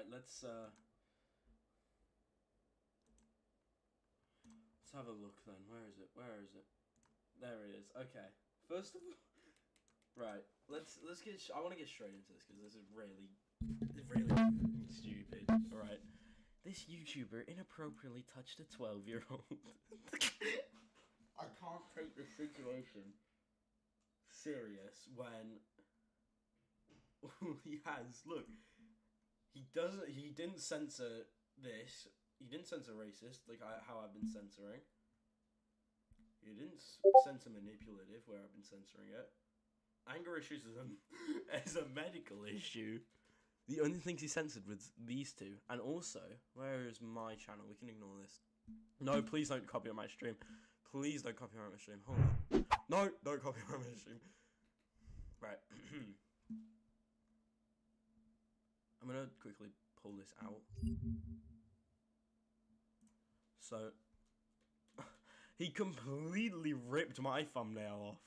Right, let's have a look then. Where is it? Where is it? There it is. Okay. First of all, right. Let's get. I want to get straight into this because this is really stupid. All right. This YouTuber inappropriately touched a 12-year-old. I can't take this situation serious when he has. Look, he didn't censor this. He didn't censor racist like how I've been censoring. He didn't censor manipulative where I've been censoring it. Anger issues is a medical issue. The only things he censored was these two. And also, where is my channel? We can ignore this. No, please don't copyright my stream. Please don't copyright my stream. Hold on. No, don't copyright my stream. Right. I'm gonna quickly pull this out. So, he completely ripped my thumbnail off.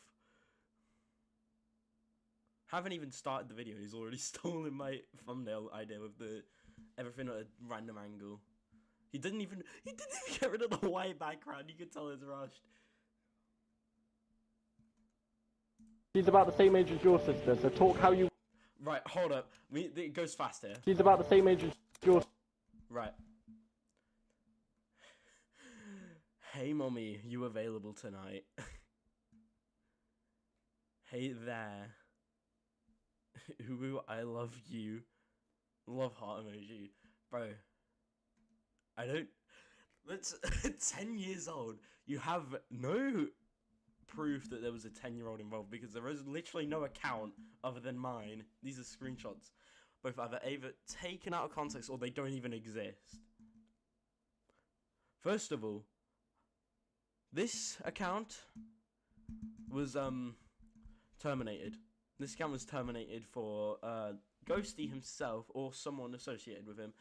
Haven't even started the video, he's already stolen my thumbnail idea with the everything at a random angle. He didn't even get rid of the white background. You can tell it's rushed. She's about the same age as your sister, so talk how you... Right, hold up. It goes fast here. She's about the same age as your... Right. Hey mommy, you available tonight? Hey there. Ooh, I love you. Love heart emoji. Bro. I don't... That's 10 years old. You have no proof that there was a 10-year-old involved because there is literally no account other than mine. These are screenshots. Both either taken out of context or they don't even exist. First of all, this account was terminated. This account was terminated for Ghosty himself or someone associated with him.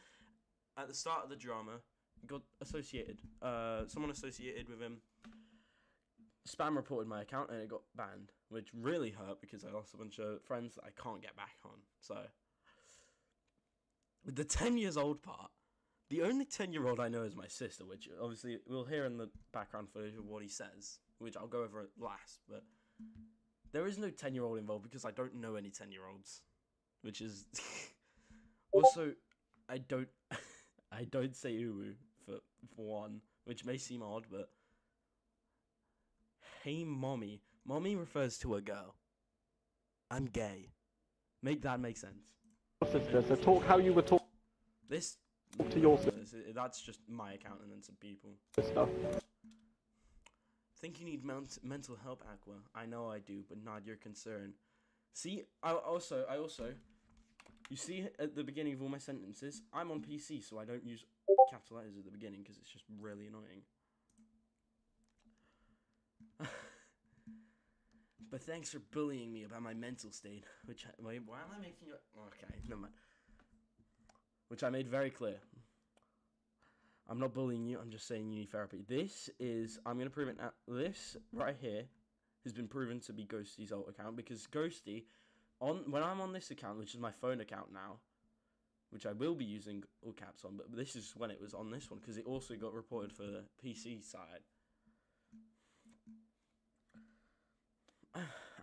At the start of the drama, got associated. Someone associated with him spam reported my account and it got banned, which really hurt because I lost a bunch of friends that I can't get back on. So, with the 10 years old part, the only 10-year-old I know is my sister, which obviously we'll hear in the background footage of what he says, which I'll go over last, but there is no 10-year-old involved because I don't know any 10-year-olds, which is also I don't say uwu for one, which may seem odd, but hey mommy refers to a girl. I'm gay. Make that make sense. Sister, so talk how you were talking. This to your sister. That's just my account and then some people. Stuff. Think you need mental help, Aqua? I know I do, but not your concern. See, I also, you see at the beginning of all my sentences, I'm on PC, so I don't use capital letters at the beginning because it's just really annoying. But thanks for bullying me about my mental state, which wait, why am I making it? Okay, never mind. Which I made very clear. I'm not bullying you, I'm just saying you need therapy. This is, I'm going to prove it now. This right here has been proven to be Ghosty's old account because Ghosty, when I'm on this account, which is my phone account now, which I will be using all caps on, but this is when it was on this one because it also got reported for the PC side.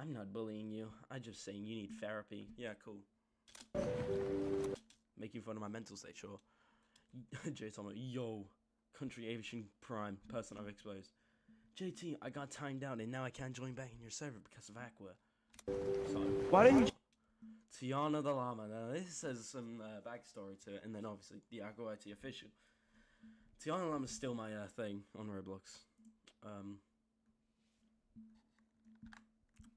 I'm not bullying you, I'm just saying you need therapy. Yeah, cool. Making fun of my mental state, sure. Jay Thomas, yo, country Asian prime, person I've exposed. JT, I got timed out and now I can't join back in your server because of Aqua. So, Why don't you... Tiana the Llama, now this has some backstory to it, and then obviously the Aqua IT official. Tiana the Llama's still my thing on Roblox.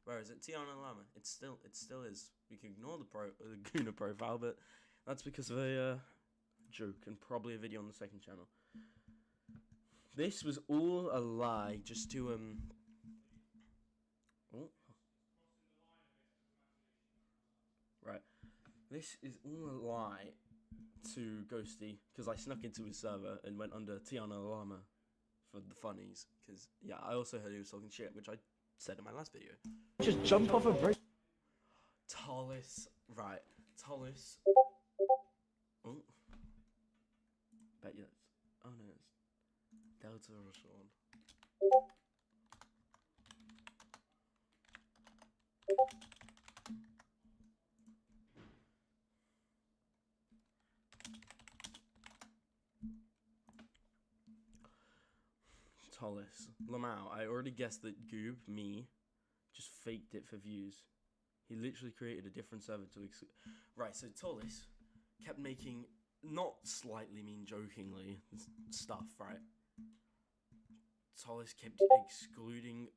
Where is it? Tiana the Llama. It still is. We can ignore the Guna profile, but that's because of a joke and probably a video on the second channel. This was all a lie just to oh. Right. This is all a lie to Ghosty because I snuck into his server and went under Tiana the Llama for the funnies because yeah, I also heard he was talking shit, which I said in my last video. Just jump off a bridge. Tullis, right. Tullis. Oh. Tollis. Lamau, I already guessed that Goob, me, just faked it for views. He literally created a different server to right, so Tollis kept making, not slightly mean jokingly, stuff, right? Tollis kept excluding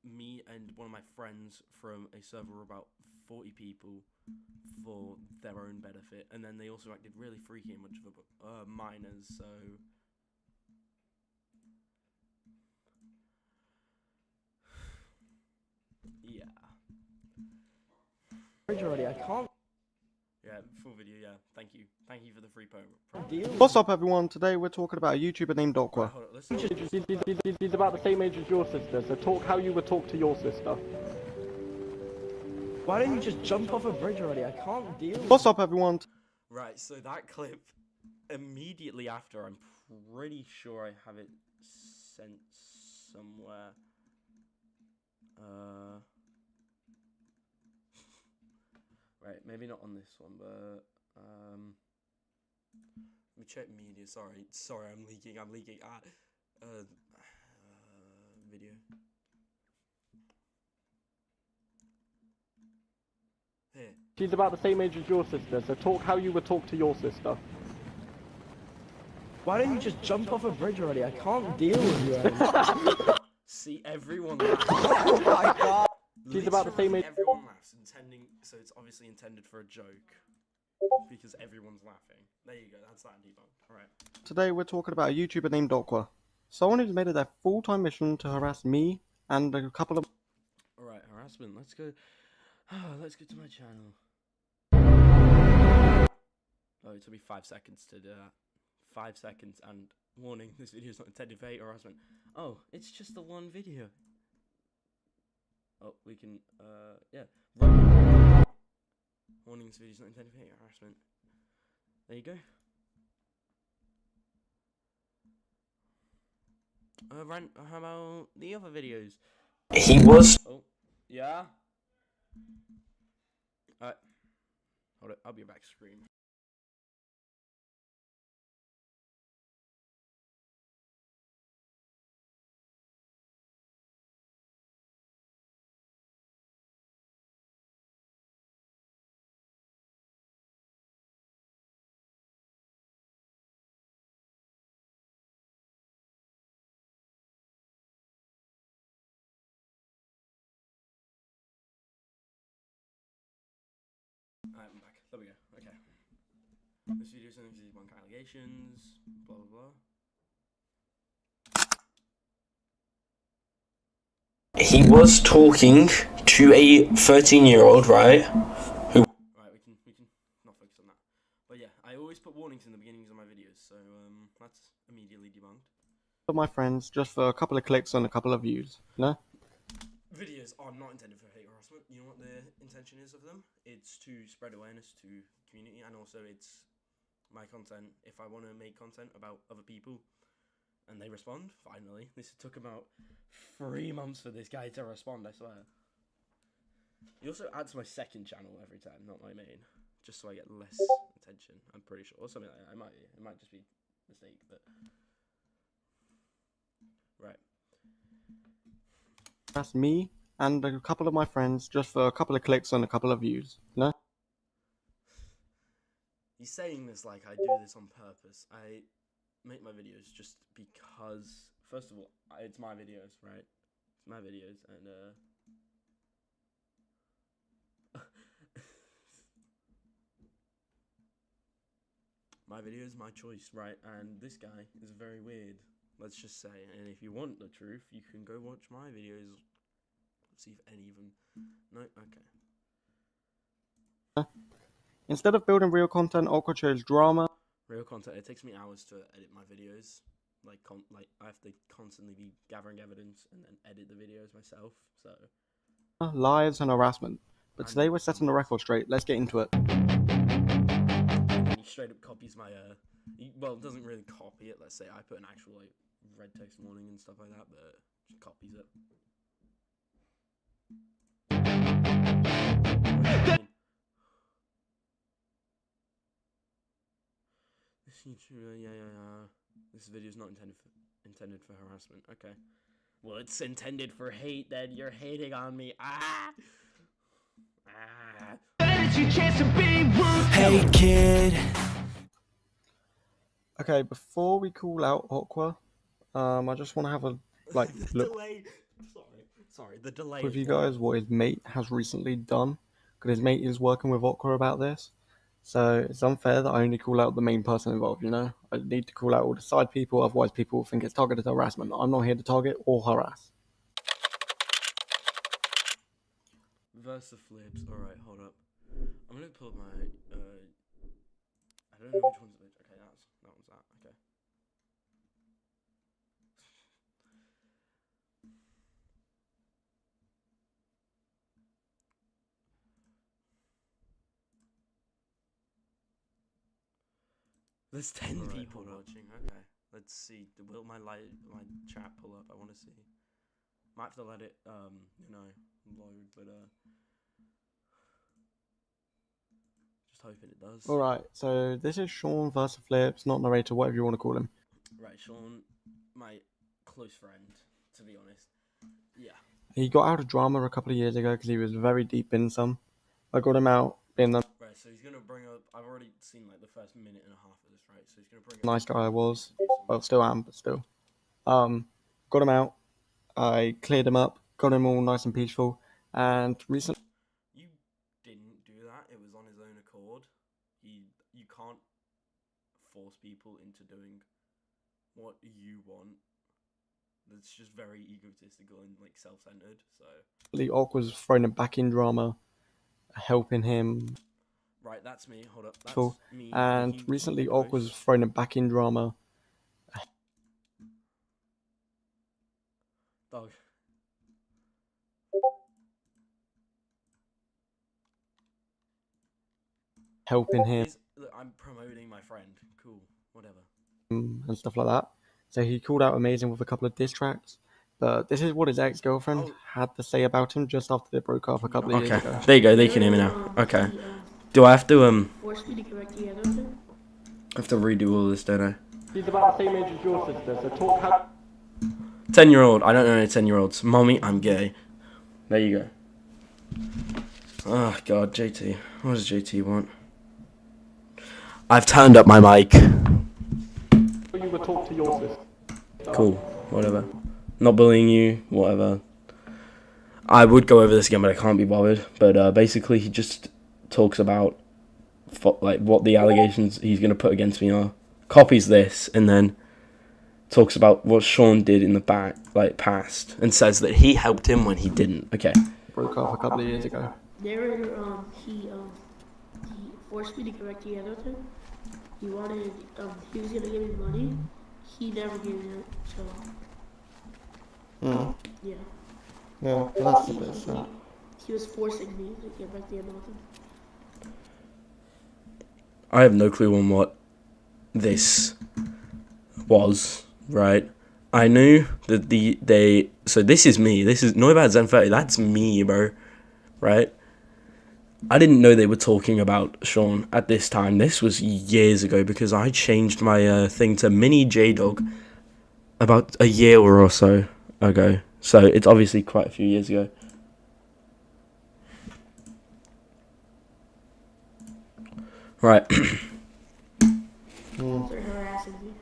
me and one of my friends from a server of about 40 people for their own benefit, and then they also acted really freaky and much of a minors, so... yeah. Already, I can't Yeah, full video, yeah. Thank you. Thank you for the free promo. deal. What's up, everyone? Today we're talking about a YouTuber named Right, Dokwa. hold on, listen. He's about the same age as your sister, so talk how you would talk to your sister. Why don't you just jump off a bridge already? I can't deal. What's up, everyone? Right, so that clip, immediately after, I'm pretty sure I have it sent somewhere. Right, maybe not on this one, but let me check media. Sorry, I'm leaking. Video. Here. She's about the same age as your sister, so talk how you would talk to your sister. Why don't you just jump off a bridge already? I can't deal with you. See, everyone laughs. Oh my god. She's about the same age. Everyone laughs, so it's obviously intended for a joke. Because everyone's laughing. There you go, that's that debunked. Alright. Today we're talking about a YouTuber named Dokwa. Someone who's made it their full-time mission to harass me and a couple of... Alright, harassment, let's go. Let's go to my channel. Oh, it took me 5 seconds to do that. 5 seconds, and warning, this video is not intended for hate or harassment. Oh, it's just the one video. Oh, we can, yeah. Warning, this video is not intended for hate or harassment. There you go. How about the other videos? He was. Oh, yeah? Hold it, I'll be back screen. Alright, I'm back. There we go. Okay. This video is something to debunk allegations, blah blah blah. He was talking to a 13-year-old, right? Who? Right, we can not focus on that. But yeah, I always put warnings in the beginnings of my videos, so that's immediately debunked. my friends just for a couple of clicks and a couple of views, you know? Videos are not intended for hate or harassment. You know what the intention is of them? It's to spread awareness to community, and also it's my content. If I want to make content about other people and they respond, finally. This took about 3 months for this guy to respond, I swear. He also adds my second channel every time, not my main, just so I get less attention, I'm pretty sure. Or something like that. It might just be a mistake, but... Right. That's me and a couple of my friends just for a couple of clicks and a couple of views, you know? He's saying this like I do this on purpose. I make my videos just because, first of all, it's my videos, right? It's my videos, and my videos, my choice, right? And this guy is very weird, let's just say. And if you want the truth, you can go watch my videos. See if any of them... No? Okay. Instead of building real content, Okwa chose drama. Real content. It takes me hours to edit my videos. Like I have to constantly be gathering evidence and then edit the videos myself. So Lies and harassment. But today we're setting the record straight. Let's get into it. and he straight up copies my well, it doesn't really copy it. Let's say I put an actual like red text warning and stuff like that, but just copies it. Yeah. This video is not intended for Intended for harassment. Okay. Well, it's intended for hate. Then you're hating on me. Ah. Hey kid. Okay, before we call out Aqua, I just want to have a look Delay. Sorry. The delay. with you guys what his mate has recently done, because his mate is working with Aqua about this. So it's unfair that I only call out the main person involved. You know, I need to call out all the side people, otherwise people will think it's targeted harassment. I'm not here to target or harass. Versaflips. All right, hold up. I'm gonna pull up my. I don't know which one's which. Okay, that one's that. Okay. There's 10 people watching. Okay, let's see. Will my chat pull up? I want to see. Might have to let it load, but just hoping it does. Alright, so this is Sean Versaflips, not narrator, whatever you want to call him. Right, Sean, my close friend, to be honest. Yeah. He got out of drama a couple of years ago because he was very deep in some. I got him out in the Right, so he's gonna bring up. I've already seen like the first minute and a half of this, right? So he's gonna bring up. nice guy I was. Well, still am, but still. Got him out. I cleared him up, got him all nice and peaceful, and recently. You didn't do that. It was on his own accord. You can't force people into doing what you want. That's just very egotistical and like self-centered. So. Aqua's thrown him back in drama, helping him. Right, that's me. Hold up. That's Cool. me. And recently, Aqua's thrown him back in drama. Dog. Helping him Look, I'm promoting my friend. Cool. Whatever. and stuff like that. So he called out Amazing with a couple of diss tracks. But this is what his ex-girlfriend had to say about him just after they broke up a couple of years ago. There you go. They can hear me now. Okay. Do I have to Force me to correct you, I don't know. I have to redo all this, don't I? She's about the same age as your sister, so talk how... 10-year-old. I don't know any 10-year-olds. Mommy, I'm gay. There you go. Oh, God, JT. What does JT want? I've turned up my mic. You would talk to your sister. Cool. Whatever. Not bullying you. Whatever. I would go over this again, but I can't be bothered. But basically, he just talks about like what the allegations he's going to put against me are. Copies this, and then talks about what Sean did in the back, like past, and says that he helped him when he didn't. Okay. Broke up a couple of years ago. There, he forced me to correct you, I don't know. He wanted, he was gonna give me money. He never gave me it, so. Yeah. Yeah, that's a bit sad. He was forcing me to get back the amount. I have no clue on what this was, right? I knew that so this is me. This is no about Zen 30. That's me, bro. Right? I didn't know they were talking about Sean at this time. This was years ago because I changed my thing to Mini J-Dog about a year or so ago. So it's obviously quite a few years ago. Right. They're harassing me.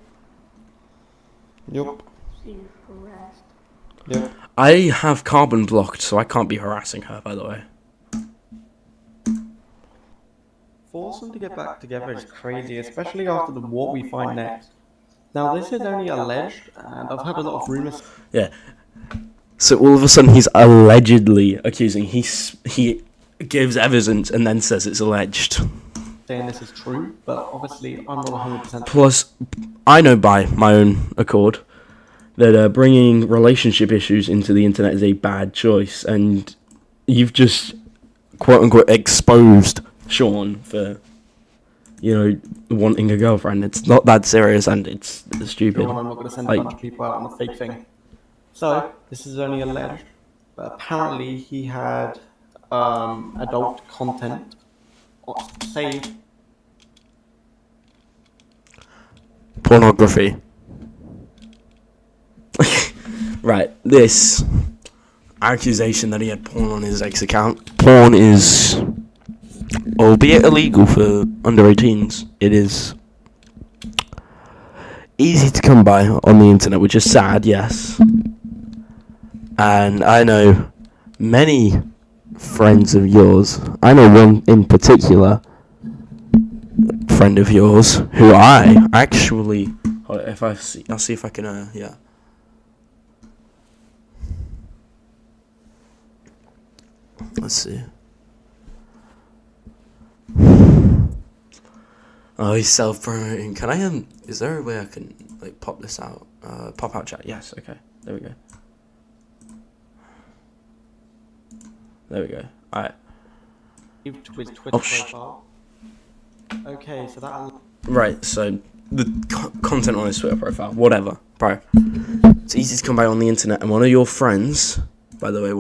Yep. So you're harassed. Yep. I have carbon blocked, so I can't be harassing her, by the way. Force them to get back together is crazy, especially after the what we find next. Now, this is only alleged, and I've heard a lot of rumors. Yeah. So all of a sudden he's allegedly accusing. He gives evidence and then says it's alleged. Saying this is true, but obviously I'm not 100%. Plus, I know by my own accord that bringing relationship issues into the internet is a bad choice, and you've just quote unquote exposed Sean for, wanting a girlfriend. It's not that serious, and it's stupid. I'm not going to send a bunch of people out on a fake thing. So, this is only alleged, but apparently he had adult content saved. Pornography. Right, this accusation that he had porn on his ex account. Porn is, albeit illegal for under 18s, it is easy to come by on the internet, which is sad, yes. And I know many friends of yours. I know one in particular, friend of yours, who I actually, I'll see if I can, yeah. Let's see. Oh, he's self-promoting. Can I, is there a way I can, like, pop this out? Pop out chat. Yes, okay. There we go. There we go. Alright. To his Twitter profile. Okay, so that. Right, so the content on his Twitter profile, whatever, bro. It's easy to come by on the internet, and one of your friends, by the way,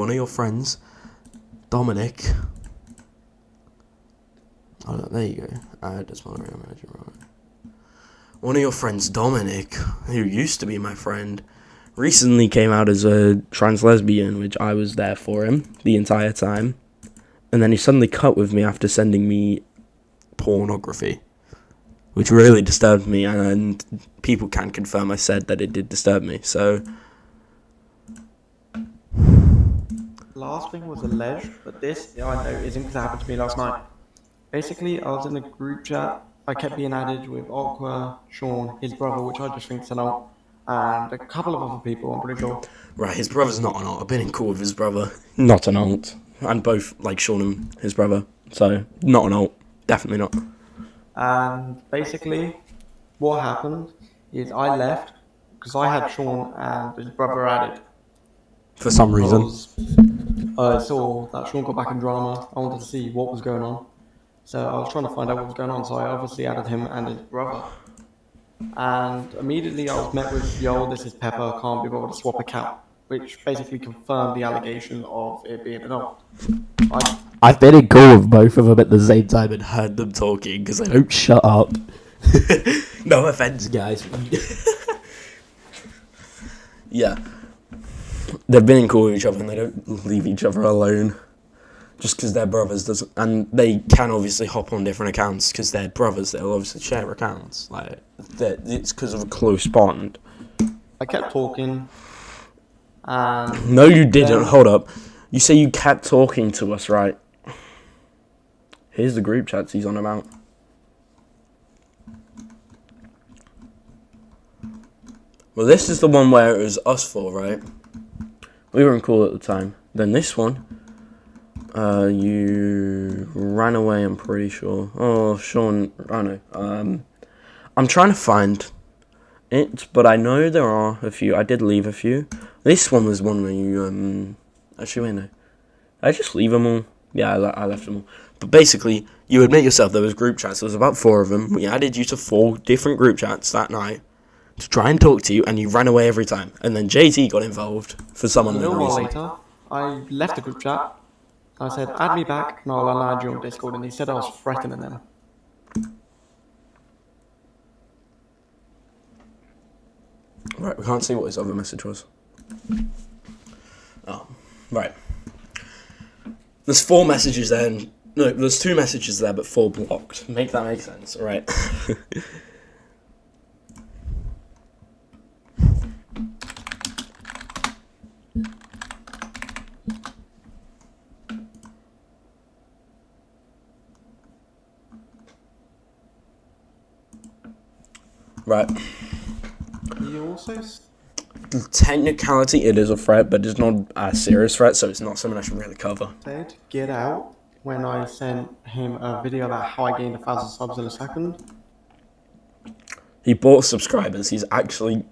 Dominic. Oh, there you go. That's my real manager, right? One of your friends, Dominic, who used to be my friend, recently came out as a trans lesbian, which I was there for him the entire time. And then he suddenly cut with me after sending me pornography, which really disturbed me, and people can confirm I said that it did disturb me, so... Last thing was alleged, but this, I know, isn't because it happened to me last night. Basically, I was in a group chat, I kept being added with Aqua, Sean, his brother, which I just think's an alt, and a couple of other people, I'm pretty sure. Right, his brother's not an alt. I've been in cool with his brother. Not an alt. And both like Sean and his brother, so not an alt. Definitely not. And basically, what happened is I left because I had Sean and his brother added. For some reason. I saw that Sean got back in drama. I wanted to see what was going on. So I was trying to find out what was going on, so I obviously added him and his brother. And immediately I was met with, yo, this is Pepper, can't be bothered to swap account, which basically confirmed the allegation of it being an alt. I've been in call with both of them at the same time and heard them talking because they don't shut up. No offense, guys. Yeah. They've been in call with each other and they don't leave each other alone. Just because they're brothers, and they can obviously hop on different accounts because they're brothers. They'll obviously share accounts. Like it's because of a close bond. I kept talking. And no, you didn't. Hold up. You say you kept talking to us, right? Here's the group chats he's on about. Well, this is the one where it was us four, right? We were in call at the time. Then this one. You ran away, I'm pretty sure. Oh, Sean, I know. I'm trying to find it, but I know there are a few. I did leave a few. This one was one where you, actually, wait, no. I just leave them all. Yeah, I left them all. But basically, you admit yourself there was group chats. There was about 4 of them. We added you to 4 different group chats that night to try and talk to you, and you ran away every time. And then JT got involved for some unknown reason. Later, I left the group chat. I said, add me back and I'll add you on Discord, and he said I was threatening them. Right, we can't see what his other message was. Oh, right. There's 4 messages there, and no, there's 2 messages there, but 4 blocked. Make that make sense, alright? Right. He also... Technicality, it is a threat, but it's not a serious threat, so it's not something I should really cover. said get out when I sent him a video about how I gained 1,000 subs in a second. He bought subscribers. He's actually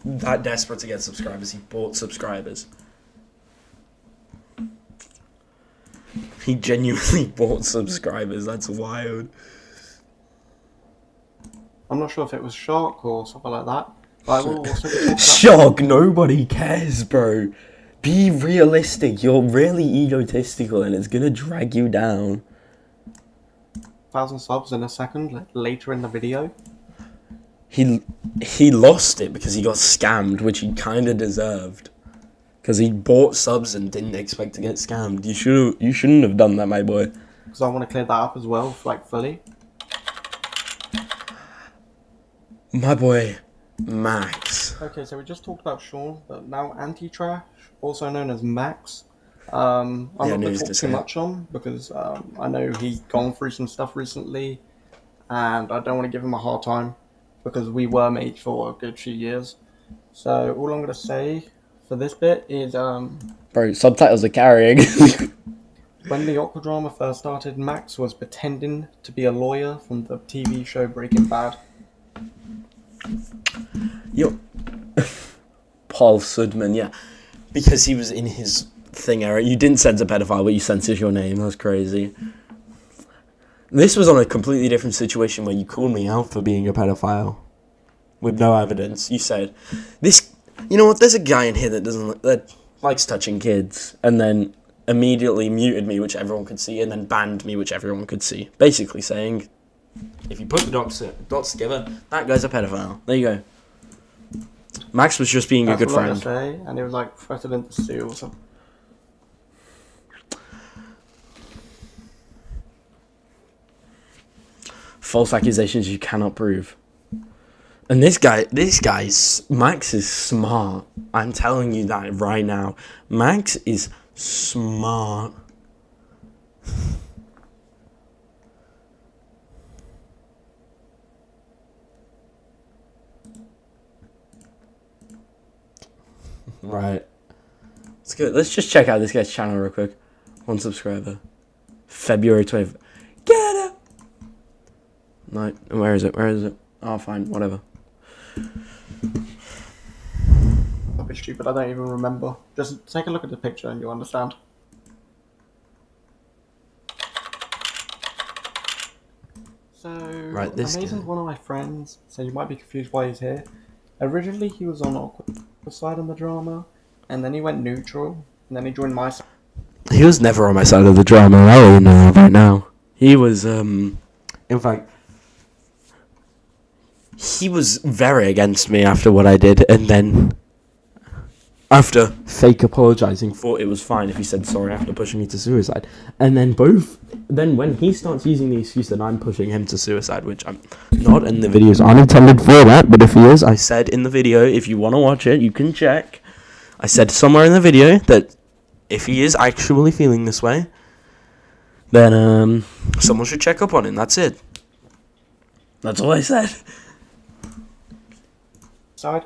that desperate to get subscribers. He bought subscribers. He genuinely bought subscribers. That's wild. I'm not sure if it was shock or something like that. But I will also shock? Nobody cares, bro. Be realistic. You're really egotistical and it's gonna drag you down. 1,000 subs in a second, like later in the video. He lost it because he got scammed, which he kind of deserved. Because he bought subs and didn't expect to get scammed. You shouldn't have done that, my boy. Because I want to clear that up as well, like fully. My boy, Max. Okay, so we just talked about Sean, but now Anti-Trash, also known as Max. I'm not going to talk too much on because I know he's gone through some stuff recently, and I don't want to give him a hard time because we were mates for a good few years. So all I'm going to say for this bit is Bro, subtitles are carrying. when the Aqua drama first started, Max was pretending to be a lawyer from the TV show Breaking Bad. Yo, Paul Sudman, yeah, because he was in his thing era. You didn't censor pedophile, but you censored your name. That's crazy. This was on a completely different situation where you called me out for being a pedophile with no evidence. You said, "This, you know what? There's a guy in here that likes touching kids," and then immediately muted me, which everyone could see, and then banned me, which everyone could see. Basically saying, if you put the dots together, that guy's a pedophile. There you go. Max was just being a good friend. Say, and it was like threatening to sue or something. False accusations you cannot prove. And this guy's Max is smart. I'm telling you that right now. Max is smart. Right. Let's go. Let's just check out this guy's channel real quick. 1 subscriber. February 20th. Get it! No, where is it? Oh, fine, whatever. A bit stupid, I don't even remember. Just take a look at the picture and you'll understand. So, right, this Amazing's one of my friends, so you might be confused why he's here. Originally, he was on Awkward's side in the drama, and then he went neutral, and then he joined my side. He was never on my side of the drama, I already know right now. He was, in fact, he was very against me after what I did, and then, after fake apologising, thought it was fine if he said sorry after pushing me to suicide. And then when he starts using the excuse that I'm pushing him to suicide, which I'm not, and the videos aren't intended for that, but if he is, I said in the video, if you want to watch it, you can check. I said somewhere in the video that if he is actually feeling this way, then someone should check up on him, that's it. That's all I said. Side.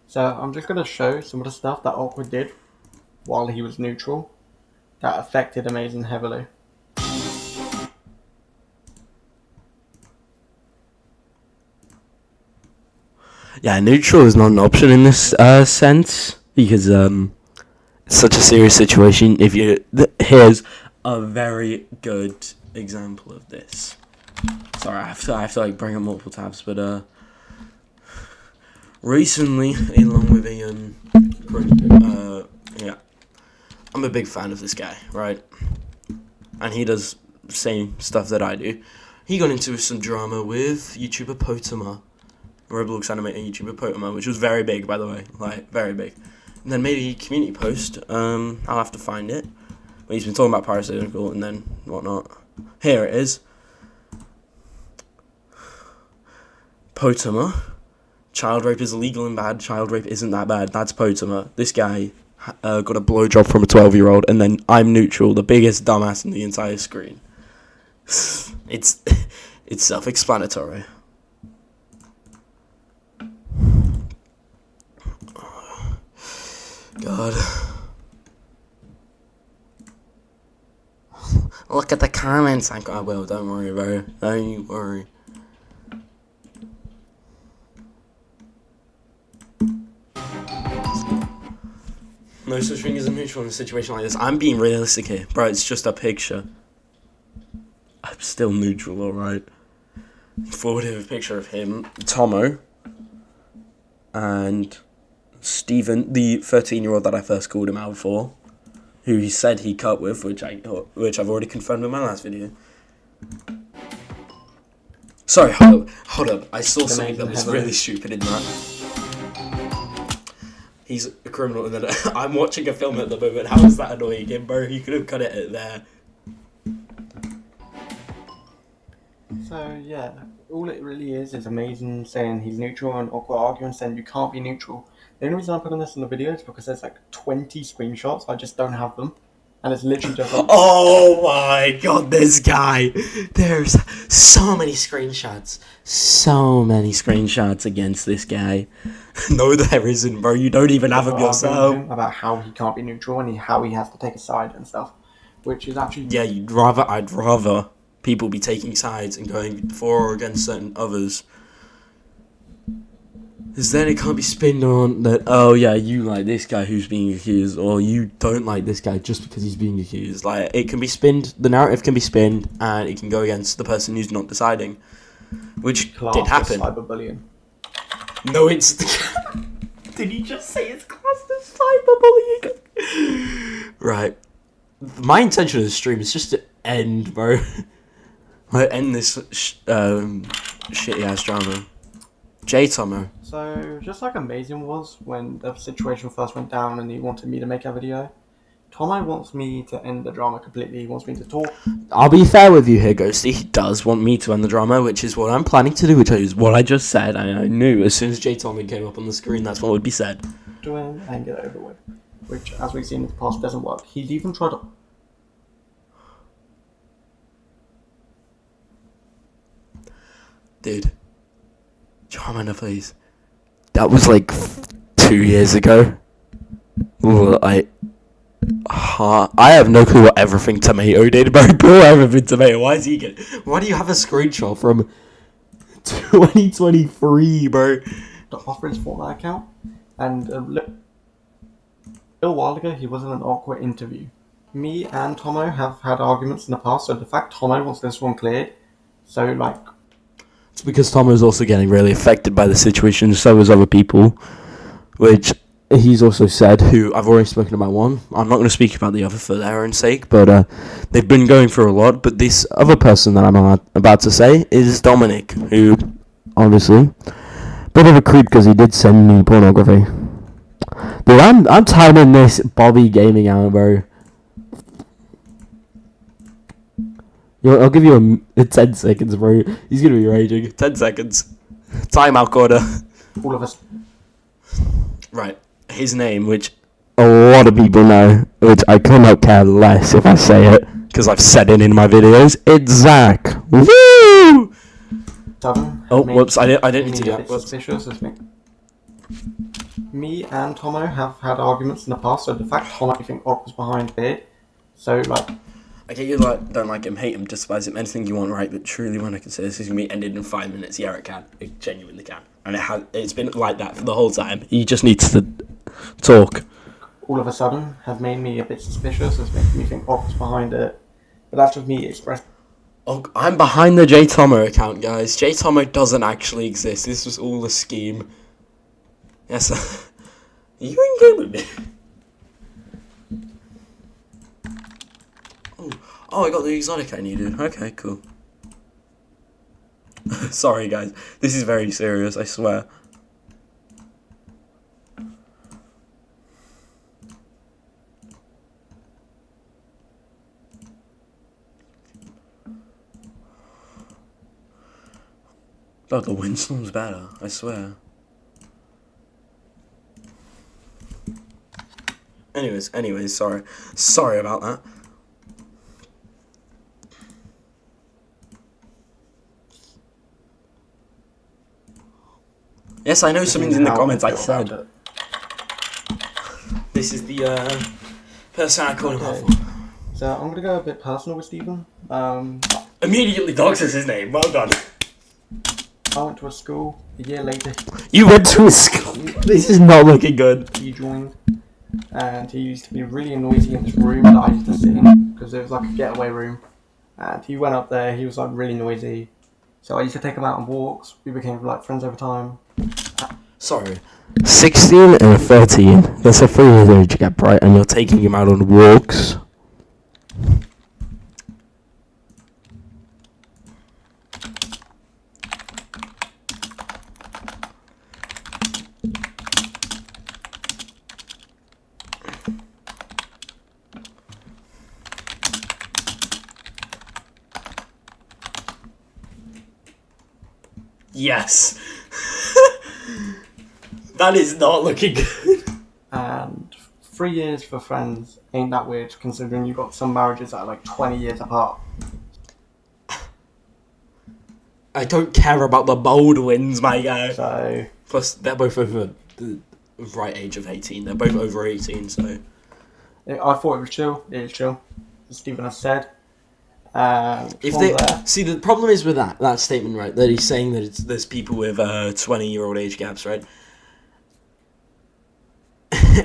So I'm just going to show some of the stuff that Awkward did while he was neutral that affected Amazing heavily. Yeah, neutral is not an option in this sense because it's such a serious situation. Here's a very good example of this. Sorry, I have to like bring up multiple tabs, but recently, along with I'm a big fan of this guy, right? And he does the same stuff that I do. He got into some drama with YouTuber Potama, Roblox animator YouTuber Potama, which was very big, by the way, like very big. And then made a community post. I'll have to find it. Where he's been talking about parasitical and then whatnot. Here it is. Potama. Child rape is illegal and bad. Child rape isn't that bad. That's Potama. This guy got a blowjob from a 12-year-old, and then I'm neutral, the biggest dumbass in the entire screen. It's self-explanatory. God. Look at the comments. I will. Don't worry, bro. Don't you worry. No such thing as a neutral in a situation like this. I'm being realistic here. Bro, it's just a picture. I'm still neutral, alright? Forwarded a picture of him, Tomo, and Steven, the 13-year-old that I first called him out for, who he said he cut with, which I've already confirmed in my last video. Sorry, hold up. I saw something that was really stupid in that. he's a criminal, and then I'm watching a film at the moment. How is that annoying him, bro? You could have cut it there. So yeah, all it really is amazing saying he's neutral and awkward arguing saying you can't be neutral. The only reason I'm putting this in the video is because there's like 20 screenshots. I just don't have them. And it's literally just like, oh my god, this guy. There's so many screenshots. So many screenshots against this guy. No, there isn't, bro. You don't even have them yourself. About how he can't be neutral and how he has to take a side and stuff. Which is actually... Yeah, I'd rather people be taking sides and going for or against certain others. Because then it can't be spinned on that, oh yeah, you like this guy who's being accused, or you don't like this guy just because he's being accused. Like, it can be spinned, the narrative can be spinned, and it can go against the person who's not deciding. Which did happen. Cyberbullying. No, it's... Did he just say it's classed as cyberbullying? Right. My intention of the stream is just to end, bro. Like, end this shitty-ass drama. J-Tomo. So, just like Amazing was when the situation first went down and he wanted me to make a video, Tomo wants me to end the drama completely. He wants me to talk. I'll be fair with you here, Ghosty. He does want me to end the drama, which is what I'm planning to do, which is what I just said. And I knew as soon as J-Tomo came up on the screen, that's what would be said. To him and get it over with. Which, as we've seen in the past, doesn't work. He's even tried to... Dude. Drama, please. That was like 2 years ago. I have no clue what everything tomato did, bro. Poor everything tomato. Why is he getting? Why do you have a screenshot from 2023, bro? to offer his Fortnite account, and a little while ago he was in an awkward interview. Me and Tomo have had arguments in the past, so the fact Tomo wants this one cleared, so like... It's because Tomo's also getting really affected by the situation, so is other people, which he's also said, who I've already spoken about one. I'm not going to speak about the other for their own sake, but they've been going through a lot. But this other person that I'm about to say is Dominic, who, obviously, bit of a creep because he did send me pornography. Dude, I'm timing this Bobby gaming out, bro. I'll give you a 10 seconds, bro. He's going to be raging. 10 seconds. Timeout quarter. All of us... Right. His name, which a lot of people know, which I cannot care less if I say it, because I've said it in my videos. It's Zach. Woo! Oh, whoops! I didn't need to do that. Suspicious. Me and Tomo have had arguments in the past, so the fact Tomo think Ock was behind there, so like. Okay, you don't like him, hate him, despise him, anything you want, right? But truly, when I can say this is gonna be ended in 5 minutes, yeah, it can. It genuinely can, and it's been like that for the whole time. He just needs to talk. All of a sudden, have made me a bit suspicious. Has made me think Ock was behind it, but that's just me expressing. Oh, I'm behind the J-Tomo account, guys. J-Tomo doesn't actually exist. This was all a scheme. Yes, are you in game with me? Oh, I got the exotic I needed. Okay, cool. Sorry, guys. This is very serious, I swear. God, the windstorm's better, I swear. Anyways, sorry. Sorry about that. Yes, I know something's in the comments, I said. This is the person I called him out for. So I'm gonna go a bit personal with Stephen. Immediately dogs is his name, well done. I went to a school, a year later You went to a school? This is not looking good. he joined, and he used to be really noisy in this room that I used to sit in, because it was like a getaway room. And he went up there, he was like really noisy. So I used to take him out on walks, we became like friends over time. Sorry. 16 and 13. That's a 3 years age gap, right? And you're taking him out on walks. Yes. That is not looking good. And 3 years for friends ain't that weird, considering you've got some marriages that are like 20 years apart. I don't care about the Baldwins, my guy. So, Plus, they're both over the right age of 18. They're both over 18, so... I thought it was chill. It is chill, as Stephen has said. If they see, the problem is with that statement, right? That he's saying that there's people with 20-year-old age gaps, right?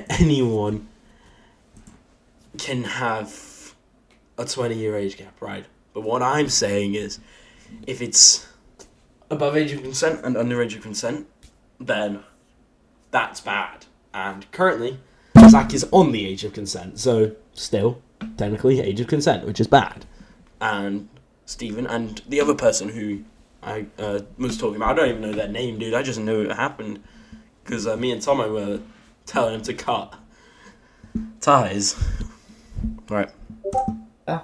Anyone can have a 20-year age gap, right? But what I'm saying is, if it's above age of consent and under age of consent, then that's bad. And currently, Zach is on the age of consent, so still technically age of consent, which is bad. And Stephen and the other person who I was talking about, I don't even know their name, dude. I just knew it happened because me and Tomo were telling him to cut ties. Right. Yeah.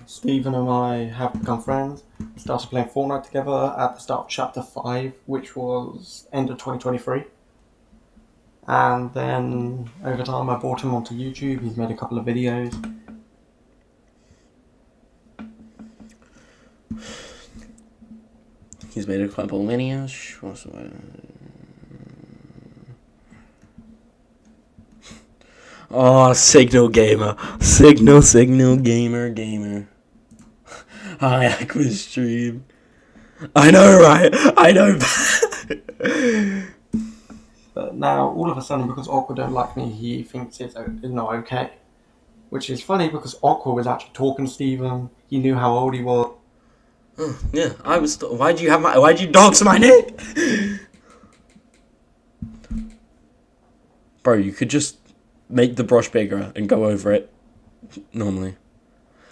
Stephen and I have become friends. We started playing Fortnite together at the start of Chapter 5, which was end of 2023. And then, over time, I brought him onto YouTube. He's made a couple of videos. He's made a couple of videos. Oh, Signal Gamer. Signal Gamer. Hi, Aquastream. I know, right? I know. But now, all of a sudden, because Aqua don't like me, he thinks it's not okay. Which is funny, because Aqua was actually talking to Stephen. He knew how old he was. Oh, yeah, I was... Why'd you dox my name? Bro, you could just make the brush bigger and go over it normally.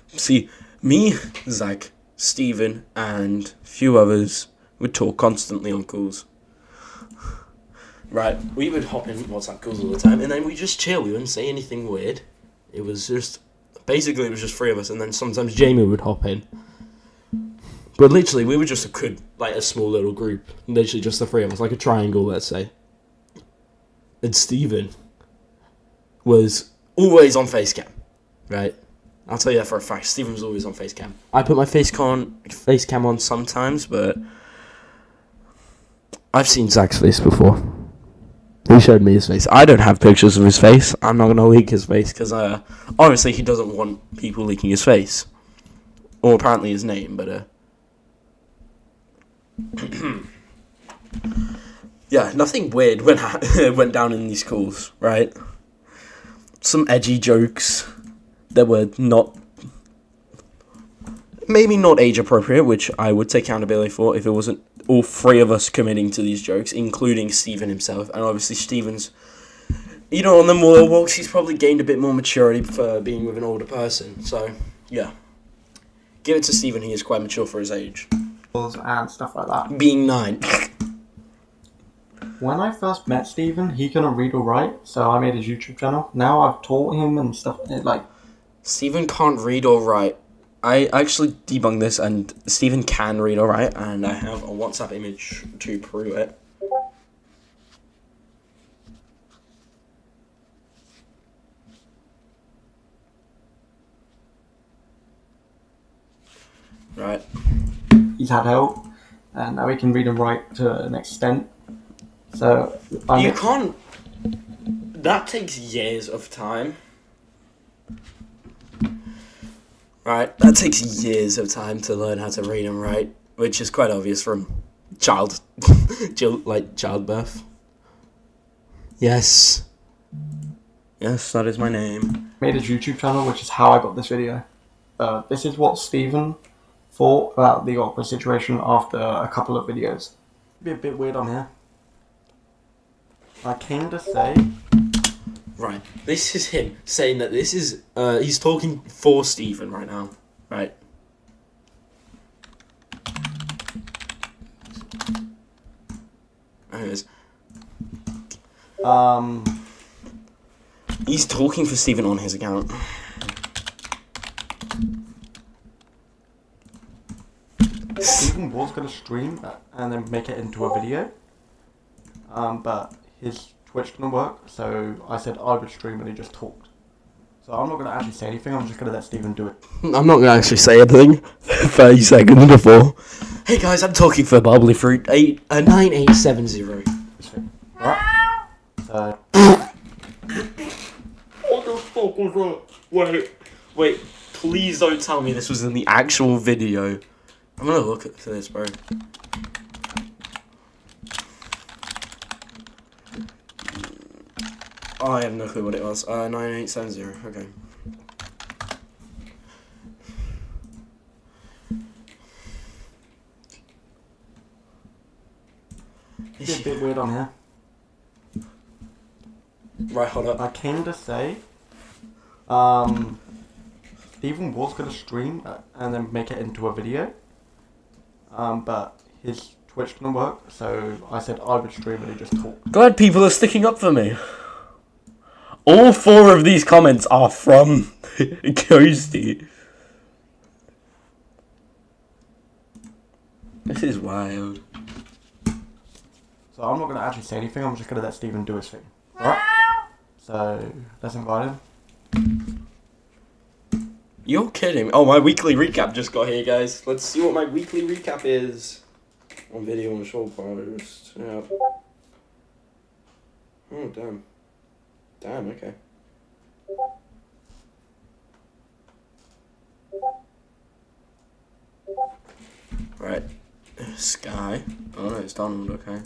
See, me, Zach, Stephen, and a few others would talk constantly on calls. Right, we would hop in WhatsApp calls all the time, and then we just chill. We wouldn't say anything weird. It was just... Basically, it was just three of us, and then sometimes Jamie would hop in. But literally, we were just a small little group. Literally just the three of us, like a triangle, let's say. And Stephen was always on Facecam, right? I'll tell you that for a fact. Stephen was always on Facecam. I put my Facecam on sometimes, but I've seen Zach's face before. He showed me his face. I don't have pictures of his face. I'm not going to leak his face, because obviously he doesn't want people leaking his face. Or apparently his name, but... yeah, nothing weird went down in these calls, right? Some edgy jokes that were maybe not age appropriate, which I would take accountability for if it wasn't all three of us committing to these jokes, including Stephen himself. And obviously Stephen's, on the more walks, he's probably gained a bit more maturity for being with an older person. So, yeah. Give it to Stephen, he is quite mature for his age. And stuff like that. Being 9. When I first met Stephen, he couldn't read or write, so I made his YouTube channel. Now I've taught him and stuff, Stephen can't read or write. I actually debunked this, and Stephen can read or write, and I have a WhatsApp image to prove it. Right. He's had help, and now he can read and write to an extent. So you can't. That takes years of time. Right, that takes years of time to learn how to read and write, which is quite obvious from childbirth. Yes, that is my name. Made his YouTube channel, which is how I got this video. This is what Stephen thought about the awkward situation after a couple of videos. Be a bit weird on here. I came to say... Right, this is him saying that this is, he's talking for Stephen right now, right? Anyways. He's talking for Stephen on his account. Stephen was going to stream and then make it into a video, but his Twitch didn't work, so I said I would stream and he just talked. So I'm not going to actually say anything, I'm just going to let Stephen do it. I'm not going to actually say anything. 30 seconds before. Hey guys, I'm talking for Bubbly Fruit 9870. Alright? So... What the fuck was that? Wait, please don't tell me this was in the actual video. I'm gonna look at this, bro. Oh, I have no clue what it was. 9870, okay. It's a bit weird on here. Right, hold up. I came to say, Stephen was going to stream and then make it into a video, but his Twitch didn't work, so I said I would stream and he just talked. Glad people are sticking up for me. All 4 of these comments are from Ghosty. This is wild. So I'm not going to actually say anything, I'm just going to let Stephen do his thing. Alright? So, let's invite him. You're kidding. Oh, my weekly recap just got here, guys. Let's see what my weekly recap is. On video and short post. Yeah. Oh, damn. Damn, okay. Right. Sky. Oh, no, it's Donald, okay.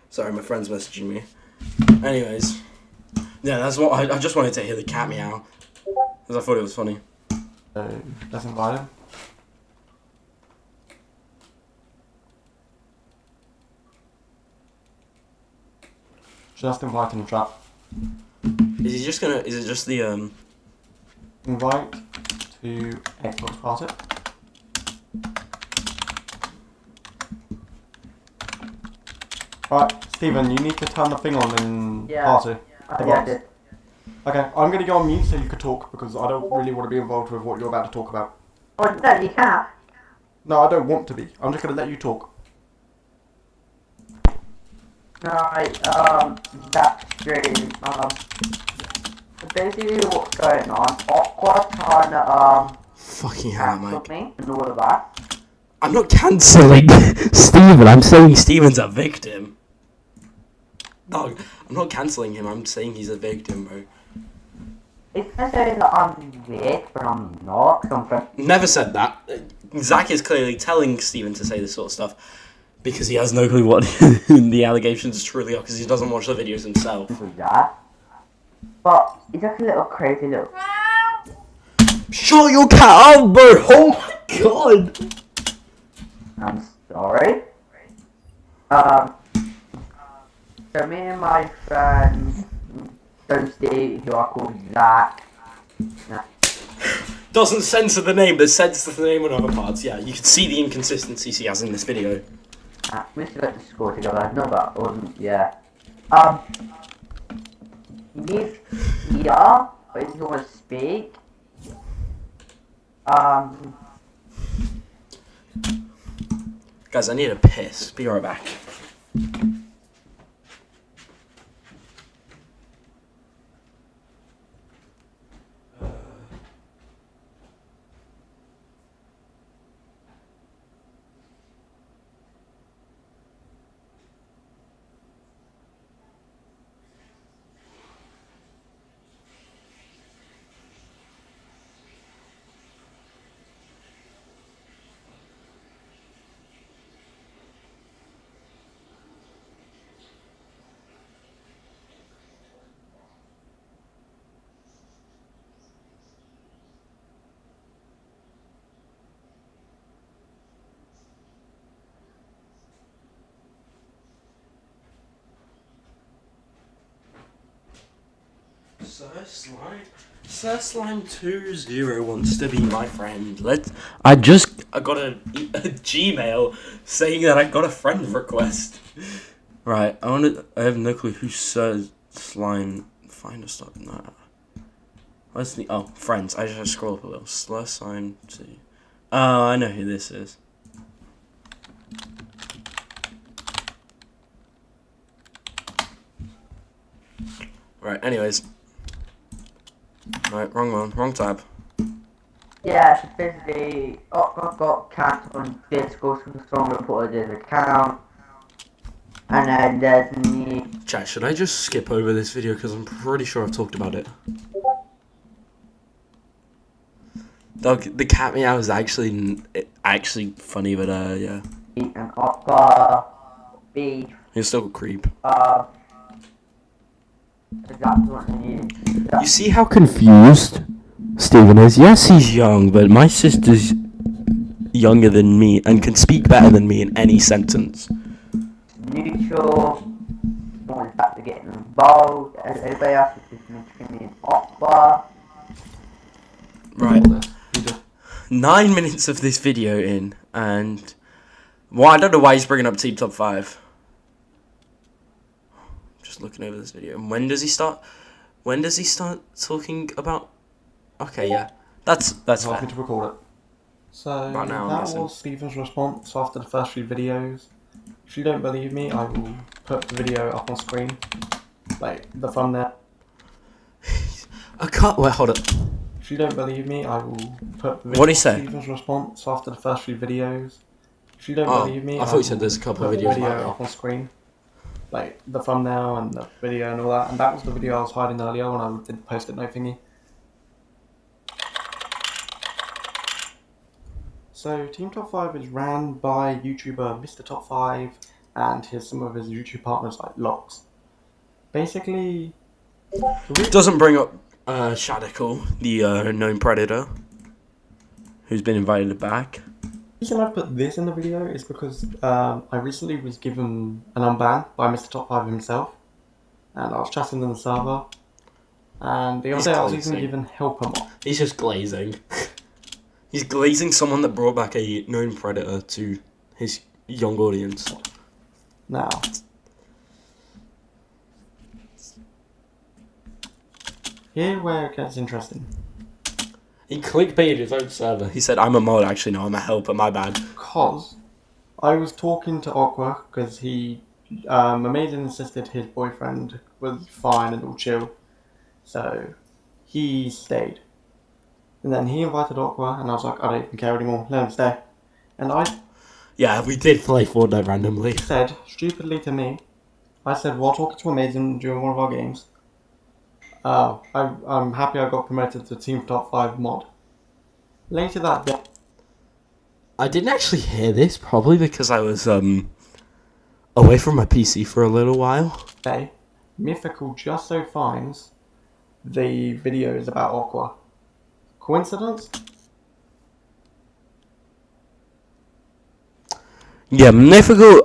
Sorry, my friend's messaging me. Anyways, yeah, that's what I just wanted to hear the cat meow because I thought it was funny. So, let's invite him. Just invite him, chat. Is he just gonna? Is it just the Invite to Xbox party. Right, Stephen, you need to turn the thing on in party. I did. Okay, I'm going to go on mute so you can talk because I don't really want to be involved with what you're about to talk about. Oh, no, you can't. No, I don't want to be. I'm just going to let you talk. Right, that stream, basically what's going on, Aqua trying to, fucking hell, cancel Mike? me and all of that. I'm not cancelling Steven. I'm saying Steven's a victim. No, I'm not cancelling him. I'm saying he's a victim, bro. It's gonna say that I'm weird, but I'm not, 'cause I'm from... Never said that. Zach is clearly telling Steven to say this sort of stuff because he has no clue what the allegations truly are because he doesn't watch the videos himself. that. But it's just a little crazy little... Shut your cat up, bro! Oh my god! I'm sorry. So me and my friend, Ghosty, who I call Zach, Doesn't censor the name, but censors the name on other parts. Yeah, you can see the inconsistencies he has in this video. we used to go to school together. No, that wasn't, yeah. He's here, but if you want to speak, Guys, I need a piss. Be right back. Sir Slime 20 wants to be my friend. I got a Gmail saying that I got a friend request. Right, I have no clue who Sir Slime. Find us up. Nah. What's the friends? I just scroll up a little. Sir Slime 2. Oh, I know who this is. Right, anyways. Right, wrong one, wrong tab. Yeah, so basically, I've got cats on Discord, so someone reported his account. And then there's me. Chat, should I just skip over this video because I'm pretty sure I've talked about it? Dog, the cat meow is actually funny, but yeah. And Aqua, beef. He's still a creep. That's what I need. You see how confused Steven is? Yes, he's young, but my sister's younger than me and can speak better than me in any sentence. Neutral. No one's back to getting involved. Everybody else is just mentioning me and Aqua. Right. 9 minutes of this video in, and well, I don't know why he's bringing up Team Top 5. Just looking over this video. And when does he start talking about? Okay, yeah, that's fair. Asked me to record it. So Right now, that was Stephen's response after the first few videos. If you don't believe me, I will put the video up on screen, like the thumbnail. I can't. Wait, hold up. If you don't believe me, I will put the video. What did he say? Stephen's response after the first few videos. If you don't believe me, I thought you said there's a couple of put the videos. video up on screen, like the thumbnail and the video and all that. And that was the video I was hiding earlier when I did post it no thingy. So Team Top 5 is ran by YouTuber Mr. Top 5 and some of his YouTube partners like Locks. Basically, It doesn't bring up Shadical, the known predator, who's been invited back. the reason I put this in the video is because I recently was given an unban by Mr. Top 5 himself, and I was chatting in the server, and the other day I was even given helper mod. He's just glazing. He's glazing someone that brought back a known predator to his young audience. Now, here where it gets interesting. He clickbaited his own server. He said, I'm a mod, actually, no, I'm a helper, my bad. Because I was talking to Aqua because he Amazing insisted his boyfriend was fine and all chill, so he stayed. And then he invited Aqua, and I was like, I don't even care anymore, let him stay. And Yeah, we did play Fortnite randomly. said, stupidly to me, I said, while talking to Amazing during one of our games, I'm happy I got promoted to Team Top 5 mod. Later that day, I didn't actually hear this, probably because I was away from my PC for a little while. Mythical just so finds the videos about Aqua. Coincidence? Yeah, Mythical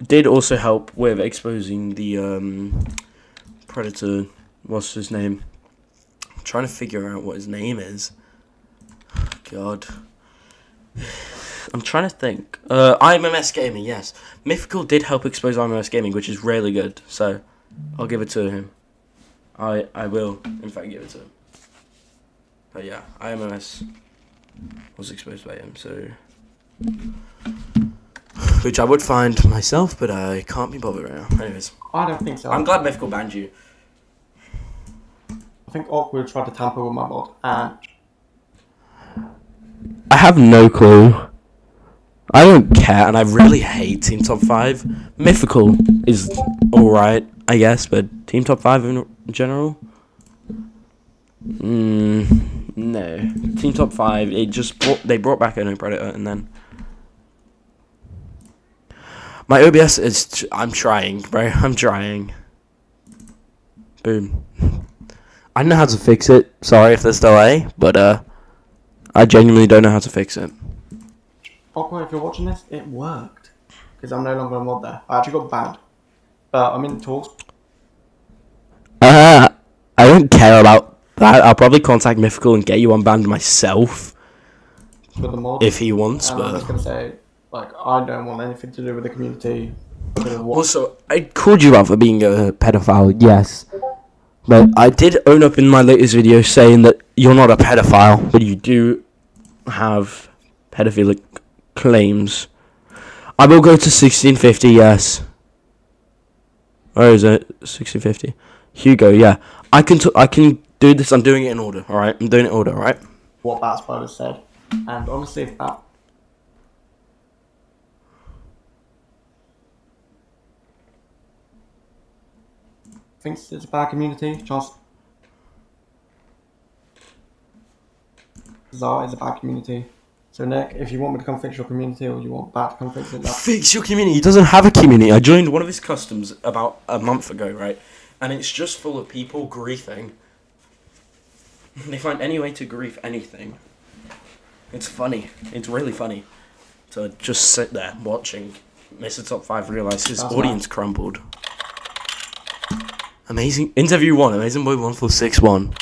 did also help with exposing the predator. What's his name? I'm trying to figure out what his name is. God. I'm trying to think. IMMS Gaming, yes. Mythical did help expose IMMS Gaming, which is really good. So, I'll give it to him. I will, in fact, give it to him. But yeah, IMMS was exposed by him, so... Which I would find myself, but I can't be bothered right now. Anyways. I don't think so. I'm glad Mythical banned you. I think Aqua tried to tamper with my mod, and I have no clue. I don't care, and I really hate Team Top 5. Mythical is alright, I guess, but Team Top 5 in general? No. Team Top 5, they brought back a new predator, and then... My OBS is... I'm trying, bro. I'm trying. Boom. I don't know how to fix it. Sorry if there's delay, but I genuinely don't know how to fix it. Aqua, if you're watching this, it worked. Because I'm no longer a mod there. I actually got banned. But I'm in talks. I don't care about that. I'll probably contact Mythical and get you unbanned myself with the mod. if he wants. And I'm just gonna say, like, I don't want anything to do with the community. Also, I called you out for being a pedophile, yes. But I did own up in my latest video saying that you're not a pedophile, but you do have pedophilic claims. I will go to 1650, yes. Where is it? 1650. Hugo, yeah. I can do this. I'm doing it in order, alright? I'm doing it in order, alright? What Bat's brother said. And honestly, if Bat thinks it's a bad community, just Zara is a bad community. So Nick, if you want me to come fix your community or you want Bat to come fix it, fix your community. He doesn't have a community. I joined one of his customs about a month ago, right? And it's just full of people griefing. They find any way to grief anything. It's funny. It's really funny to just sit there watching Mr. Top 5 realise his audience crumbled. Amazing. Interview 1. Amazing Boy 1461.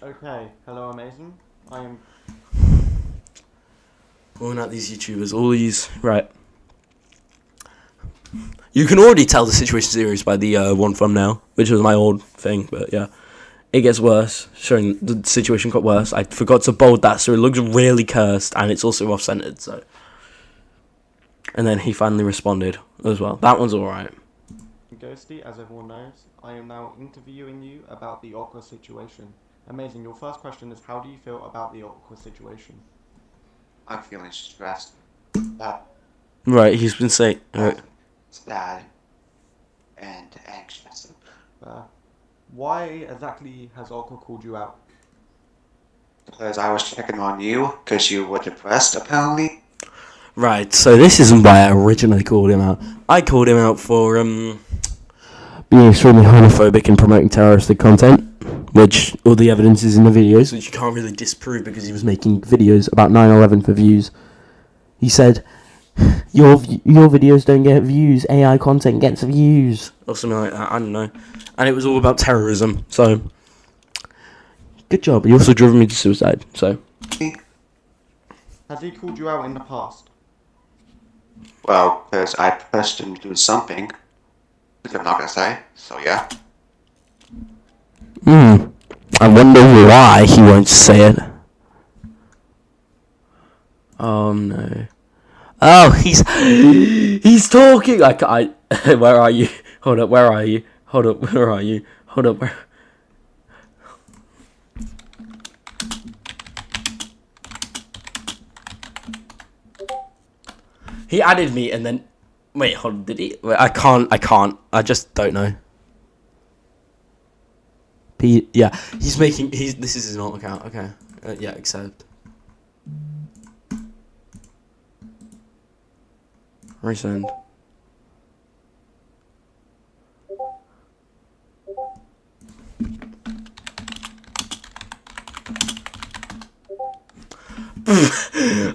Okay, hello Amazing. I am Calling out these YouTubers, all these, right. You can already tell the situation serious by the one thumbnail, which was my old thing, but yeah. It gets worse, showing the situation got worse. I forgot to bold that, so it looks really cursed, and it's also off-centered, so. And then he finally responded as well. That one's alright. Ghosty, as everyone knows, I am now interviewing you about the awkward situation. Amazing, your first question is how do you feel about the awkward situation? I'm feeling stressed. Right, he's been saying... Sad. And anxious. Why exactly has Awkward called you out? Because I was checking on you, because you were depressed, apparently. Right, so this isn't why I originally called him out. I called him out for, being extremely homophobic and promoting terroristic content, which all the evidence is in the videos, which you can't really disprove because he was making videos about 9/11 for views. He said, your videos don't get views, AI content gets views, or something like that, I don't know. And it was all about terrorism, so good job. He also driven me to suicide, so. Has he called you out in the past? Well, because I pressed him to do something, which I'm not gonna say, so yeah. I wonder why he won't say it. Oh no. Oh, he's talking. I where are you? Hold up, where are you? Hold up, where are you? Hold up, where? He added me and then, wait, hold on, did he? Wait, I can't, I just don't know. Yeah, this is his normal account, okay. Yeah, accept. Resend.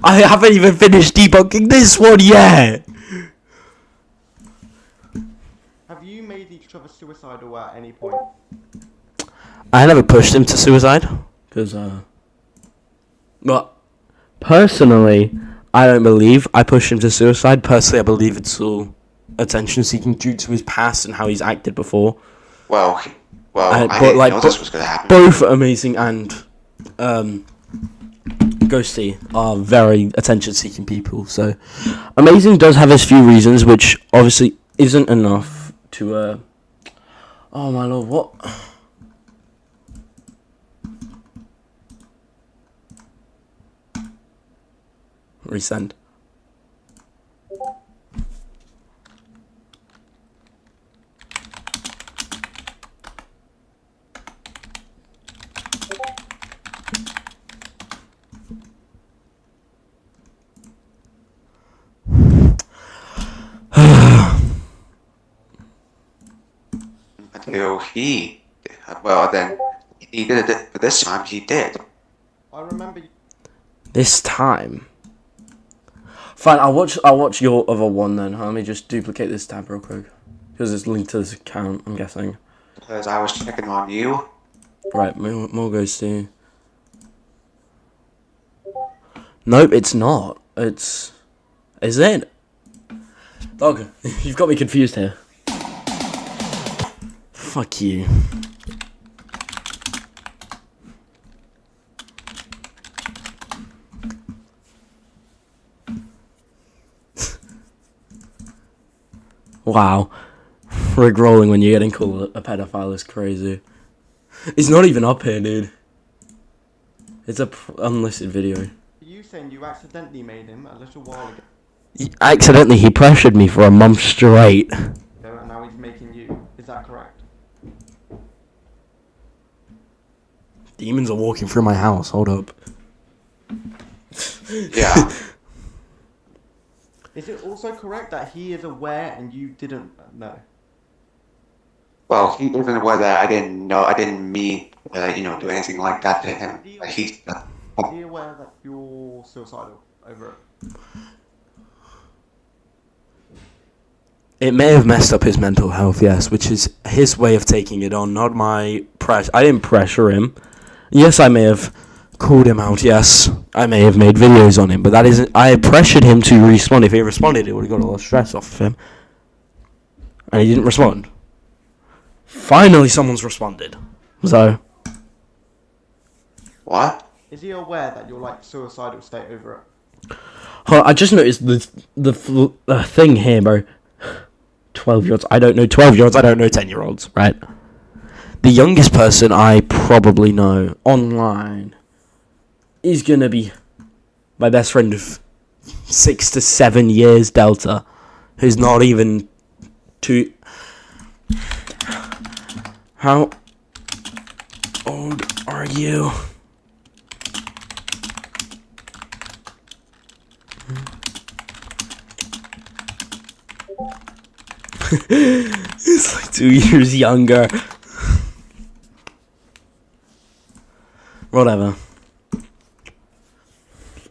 I haven't even finished debunking this one yet. Have you made each other suicidal at any point? I never pushed him to suicide, because, but, personally, I don't believe I pushed him to suicide. Personally, I believe it's all attention-seeking due to his past and how he's acted before. Well, I didn't know this was gonna happen. Both Amazing and, Ghosty are very attention-seeking people, so Amazing does have his few reasons, which obviously isn't enough to, oh my lord, what? Resend. Until well then, he did it, but this time he did. I remember. This time. Fine, I'll watch your other one then. Let me just duplicate this tab real quick, because it's linked to this account, I'm guessing. because I was checking on you. Right, more Ghosty. Nope, it's not. Is it? Dog, you've got me confused here. Fuck you. Wow. Rigrolling when you're getting called a pedophile is crazy. It's not even up here, dude. It's a unlisted video. Are you saying you accidentally made him a little while ago? Accidentally, he pressured me for a month straight. And now he's making you. Is that correct? Demons are walking through my house. Hold up. Yeah. Is it also correct that he is aware and you didn't know? Well, he isn't aware that I didn't know. I didn't mean, do anything like that to him. Is he aware that you're suicidal over it? It may have messed up his mental health, yes, which is his way of taking it on, not my pressure. I didn't pressure him. Yes, I may have called him out, yes. I may have made videos on him, but that isn't... I pressured him to respond. If he responded, it would have got a lot of stress off of him. And he didn't respond. Finally, someone's responded. So... What? Is he aware that you're like suicidal state over it? I just noticed the thing here, bro. 12-year-olds. I don't know 12-year-olds. I don't know 10-year-olds, right? The youngest person I probably know online is going to be my best friend of 6 to 7 years delta, who's not even too... How old are you? It's like 2 years younger. Whatever.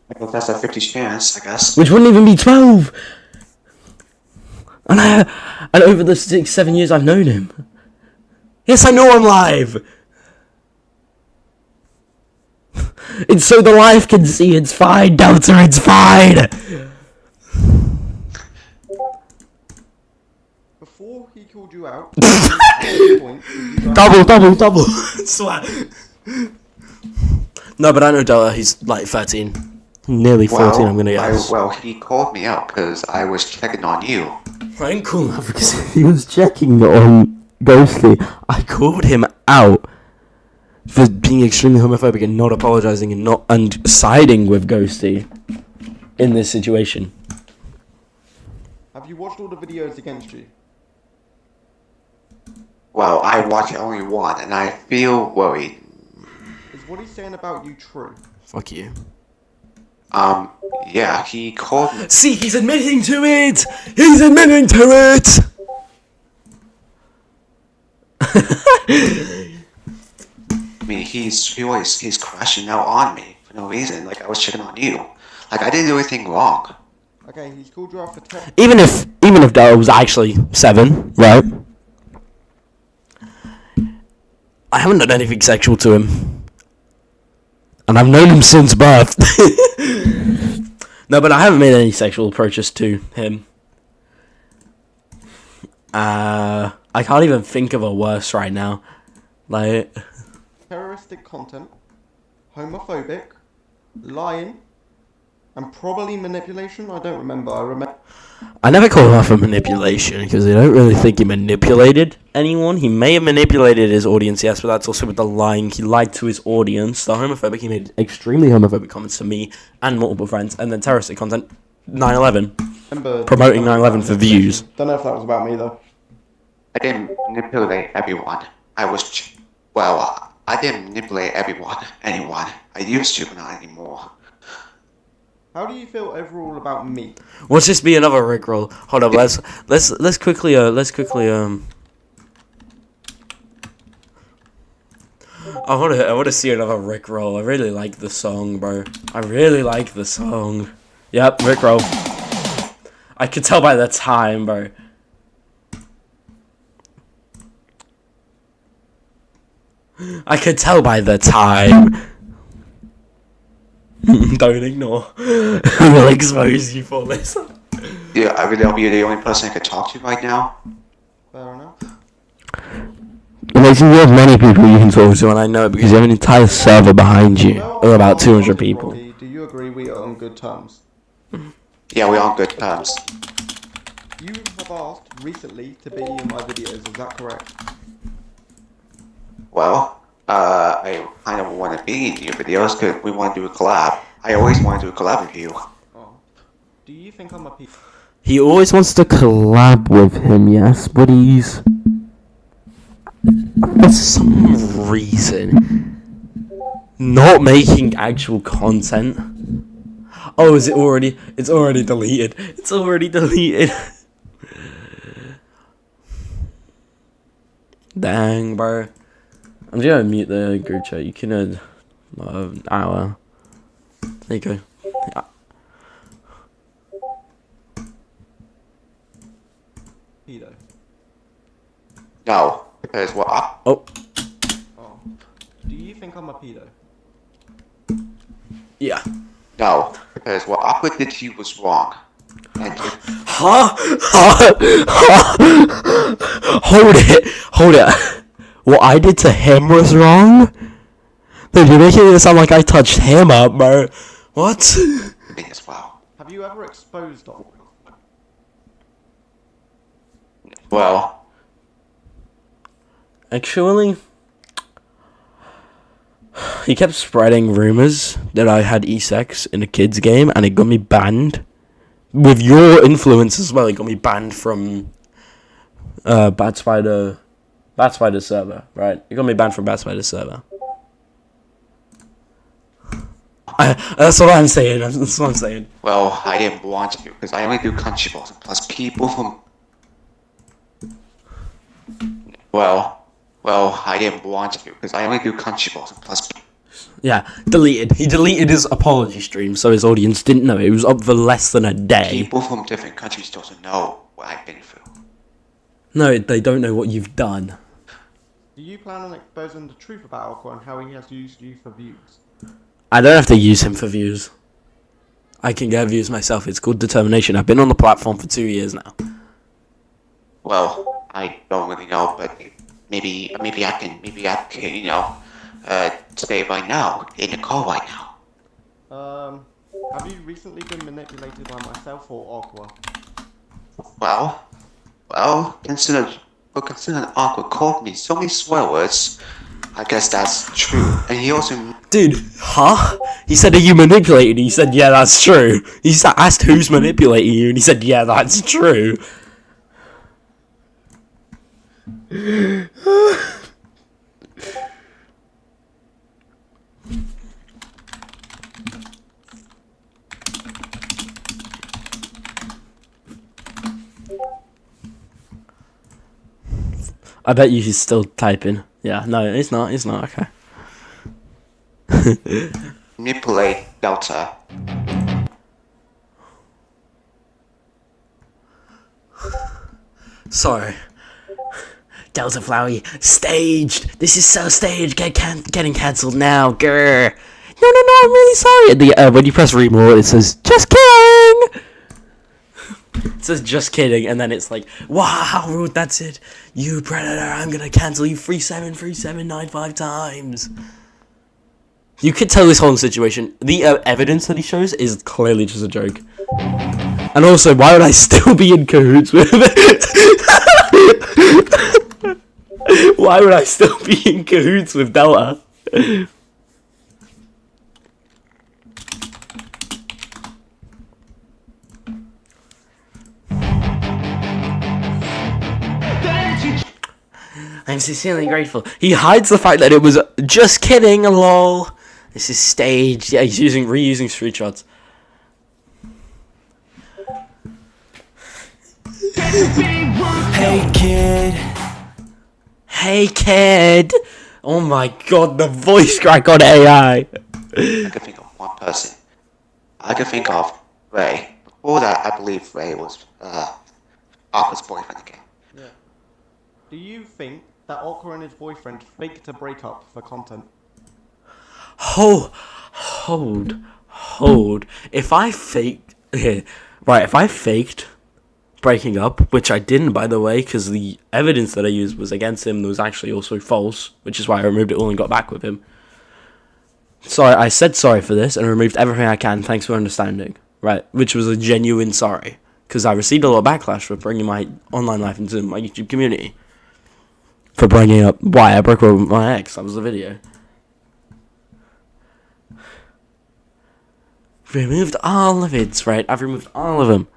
I guess that's a 50 chance, I guess. Which wouldn't even be 12. And over the 6-7 years I've known him. Yes, I know I'm live. It's so the live can see. It's fine, Delta. It's fine. Before he called you out, at this point, Double. Sweat. No, but I know Delta. He's like 13. Nearly 14, I'm going to guess. He called me out because I was checking on you. I ain't cool enough because he was checking on Ghosty. I called him out for being extremely homophobic and not apologizing and siding with Ghosty in this situation. have you watched all the videos against you? Well, I watched only one, and I feel worried. Is what he's saying about you true? Fuck you. Yeah, he called me. See, he's admitting to it! He's admitting to it! I mean, he's crashing out on me for no reason. Like, I was checking on you. Like, I didn't do anything wrong. Okay, he's called you out for 10. Even if Dara was actually 7, right? I haven't done anything sexual to him. And I've known him since birth. No, but I haven't made any sexual approaches to him. I can't even think of a worse right now. Like... Terroristic content, homophobic, lying, and probably manipulation. I don't remember. I never call him out for manipulation because I don't really think he manipulated anyone. He may have manipulated his audience, yes, but that's also with the lying. He lied to his audience. The homophobic, he made extremely homophobic comments to me and multiple friends. And then terroristic content, 9/11. Promoting 9/11 for views. Don't know if that was about me though. I didn't manipulate everyone. I didn't manipulate anyone. I used to, but not anymore. How do you feel overall about me? Watch this be another rickroll. Hold up, let's quickly I want to see another rickroll. I really like the song, bro. I really like the song. Yep, rickroll. I could tell by the time, bro. I could tell by the time. Don't ignore. We'll expose you for this. Yeah, I really hope you're the only person I could talk to right now. Fair enough. Amazing, you have many people you can talk to, and I know it because you have an entire server behind you No, of about 200 people. Rocky, do you agree we are on good terms? Yeah, we're on good terms. You have asked recently to be in my videos, is that correct? Well, I kind of want to be in your videos because we want to do a collab. I always want to do a collab with you. Oh. Do you think I'm a piece? He always wants to collab with him, yes, but he's... for some reason not making actual content. Oh, is it already? It's already deleted. It's already deleted. Dang, bro. I'm just gonna mute the group chat. You can add an hour. There you go. Yeah. Pedo. No, because what? Oh, Oh. Do you think I'm a pedo? yeah. No, because what Aqua did to you was wrong. And Huh? Hold it. Hold it. What I did to him was wrong? Dude, you're making it sound like I touched him up, bro. What? me as well. Have you ever exposed dawg? Well, Actually, he kept spreading rumors that I had e-sex in a kids game, and it got me banned. With your influence as well, it got me banned from Bad Spider server, right? It got me banned from Bad Spider server. That's what I'm saying. That's what I'm saying. well, I didn't want to because I only do country balls and plus people from. Well, I didn't want to because I only do country balls and plus. Yeah, deleted. He deleted his apology stream, so his audience didn't know. It was up for less than a day. People from different countries don't know what I've been through. No, they don't know what you've done. Do you plan on exposing the truth about Aqua and how he has used you for views? I don't have to use him for views. I can get views myself. It's called determination. I've been on the platform for 2 years now. Well, I don't really know, but maybe I can, you know, stay right now in the call right now. Have you recently been manipulated by myself or Aqua? Well, considering Aqua called me so many swear words, I guess that's true. And he also. Dude, huh? He said, are you manipulated? He said, yeah, that's true. He asked who's manipulating you, and he said, yeah, that's true. I bet you he's still typing. Yeah, no, it's not, okay. Manipulate Delta. Sorry. Delta Flowey, staged! This is so staged! Getting cancelled now, grr! No, I'm really sorry! At the, when you press remote, it says, just kidding! It says, just kidding, and then it's like, wow, how rude, that's it! You predator, I'm gonna cancel you 3795 times! You could tell this whole situation, the evidence that he shows is clearly just a joke. And also, why would I still be in cahoots with Why would I still be in cahoots with Delta? I'm sincerely grateful. He hides the fact that it was just kidding, lol. This is staged. Yeah, he's reusing screenshots. Hey kid. Hey kid. Oh my god, the voice crack on AI. I can think of one person. I can think of Ray. Before that, I believe Ray was Aqua's boyfriend again. Yeah. Do you think that Aqua and his boyfriend faked a breakup for content. Hold. If I faked breaking up, which I didn't, by the way, because the evidence that I used was against him, that was actually also false, which is why I removed it all and got back with him. Sorry, I said sorry for this and removed everything I can, thanks for understanding, right, which was a genuine sorry, because I received a lot of backlash for bringing my online life into my YouTube community, for bringing up why I broke up with my ex. That was the video. Removed all the vids, right, I've removed all of them.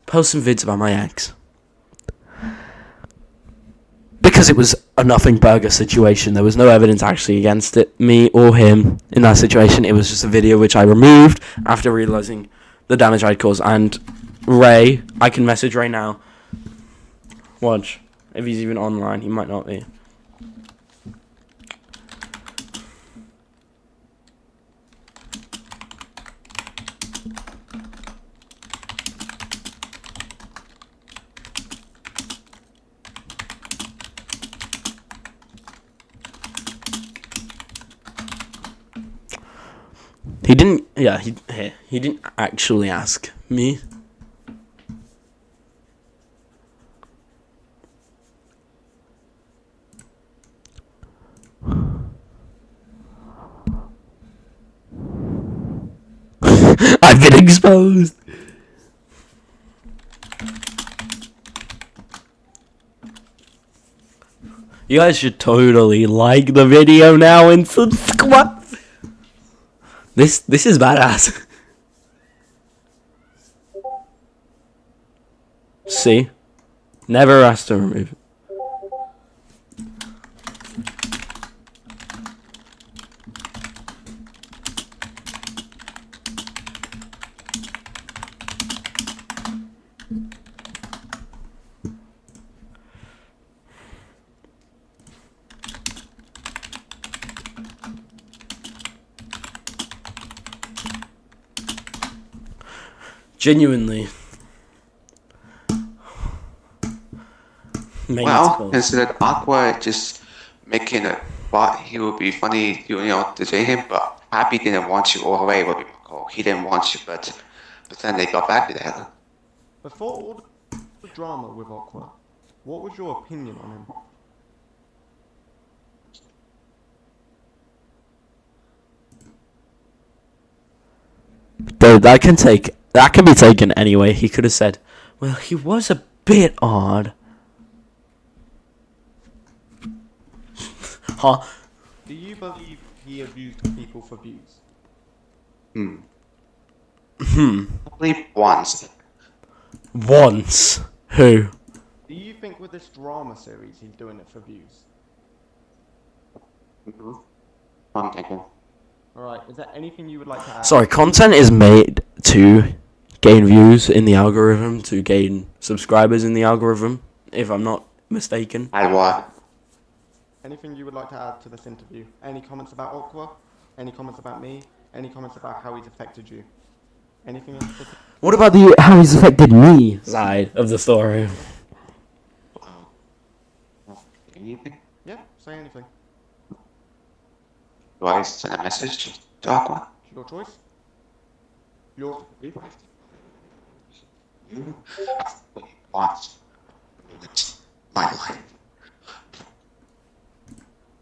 Posting vids about my ex. Because it was a nothing burger situation. There was no evidence actually against it, me or him, in that situation. It was just a video which I removed after realising the damage I'd caused. And Ray, I can message Ray now. Watch. If he's even online, he might not be. He didn't. Yeah, he didn't actually ask me. I've been exposed. You guys should totally like the video now and subscribe. This is badass. See? Never asked to remove it. Genuinely. Well, instead of Aqua just making it thought he would be funny, you know, to say him, but Happy didn't want you all the way. What he didn't want you, but then they got back together. Before all the drama with Aqua, what was your opinion on him? Dude, that can be taken anyway. He could have said, well, he was a bit odd. Huh? Do you believe he abused people for views? Only once. Once? Who? Do you think with this drama series he's doing it for views? I'm thinking. Alright, is there anything you would like to add? Sorry, content is made to gain views in the algorithm, to gain subscribers in the algorithm, if I'm not mistaken. And what? Anything you would like to add to this interview? Any comments about Aqua? Any comments about me? Any comments about how he's affected you? Anything in particular? What about the how he's affected me side of the story? Anything? Yeah, say anything. Do I send a message to Aqua? Your choice. Your... You want my life.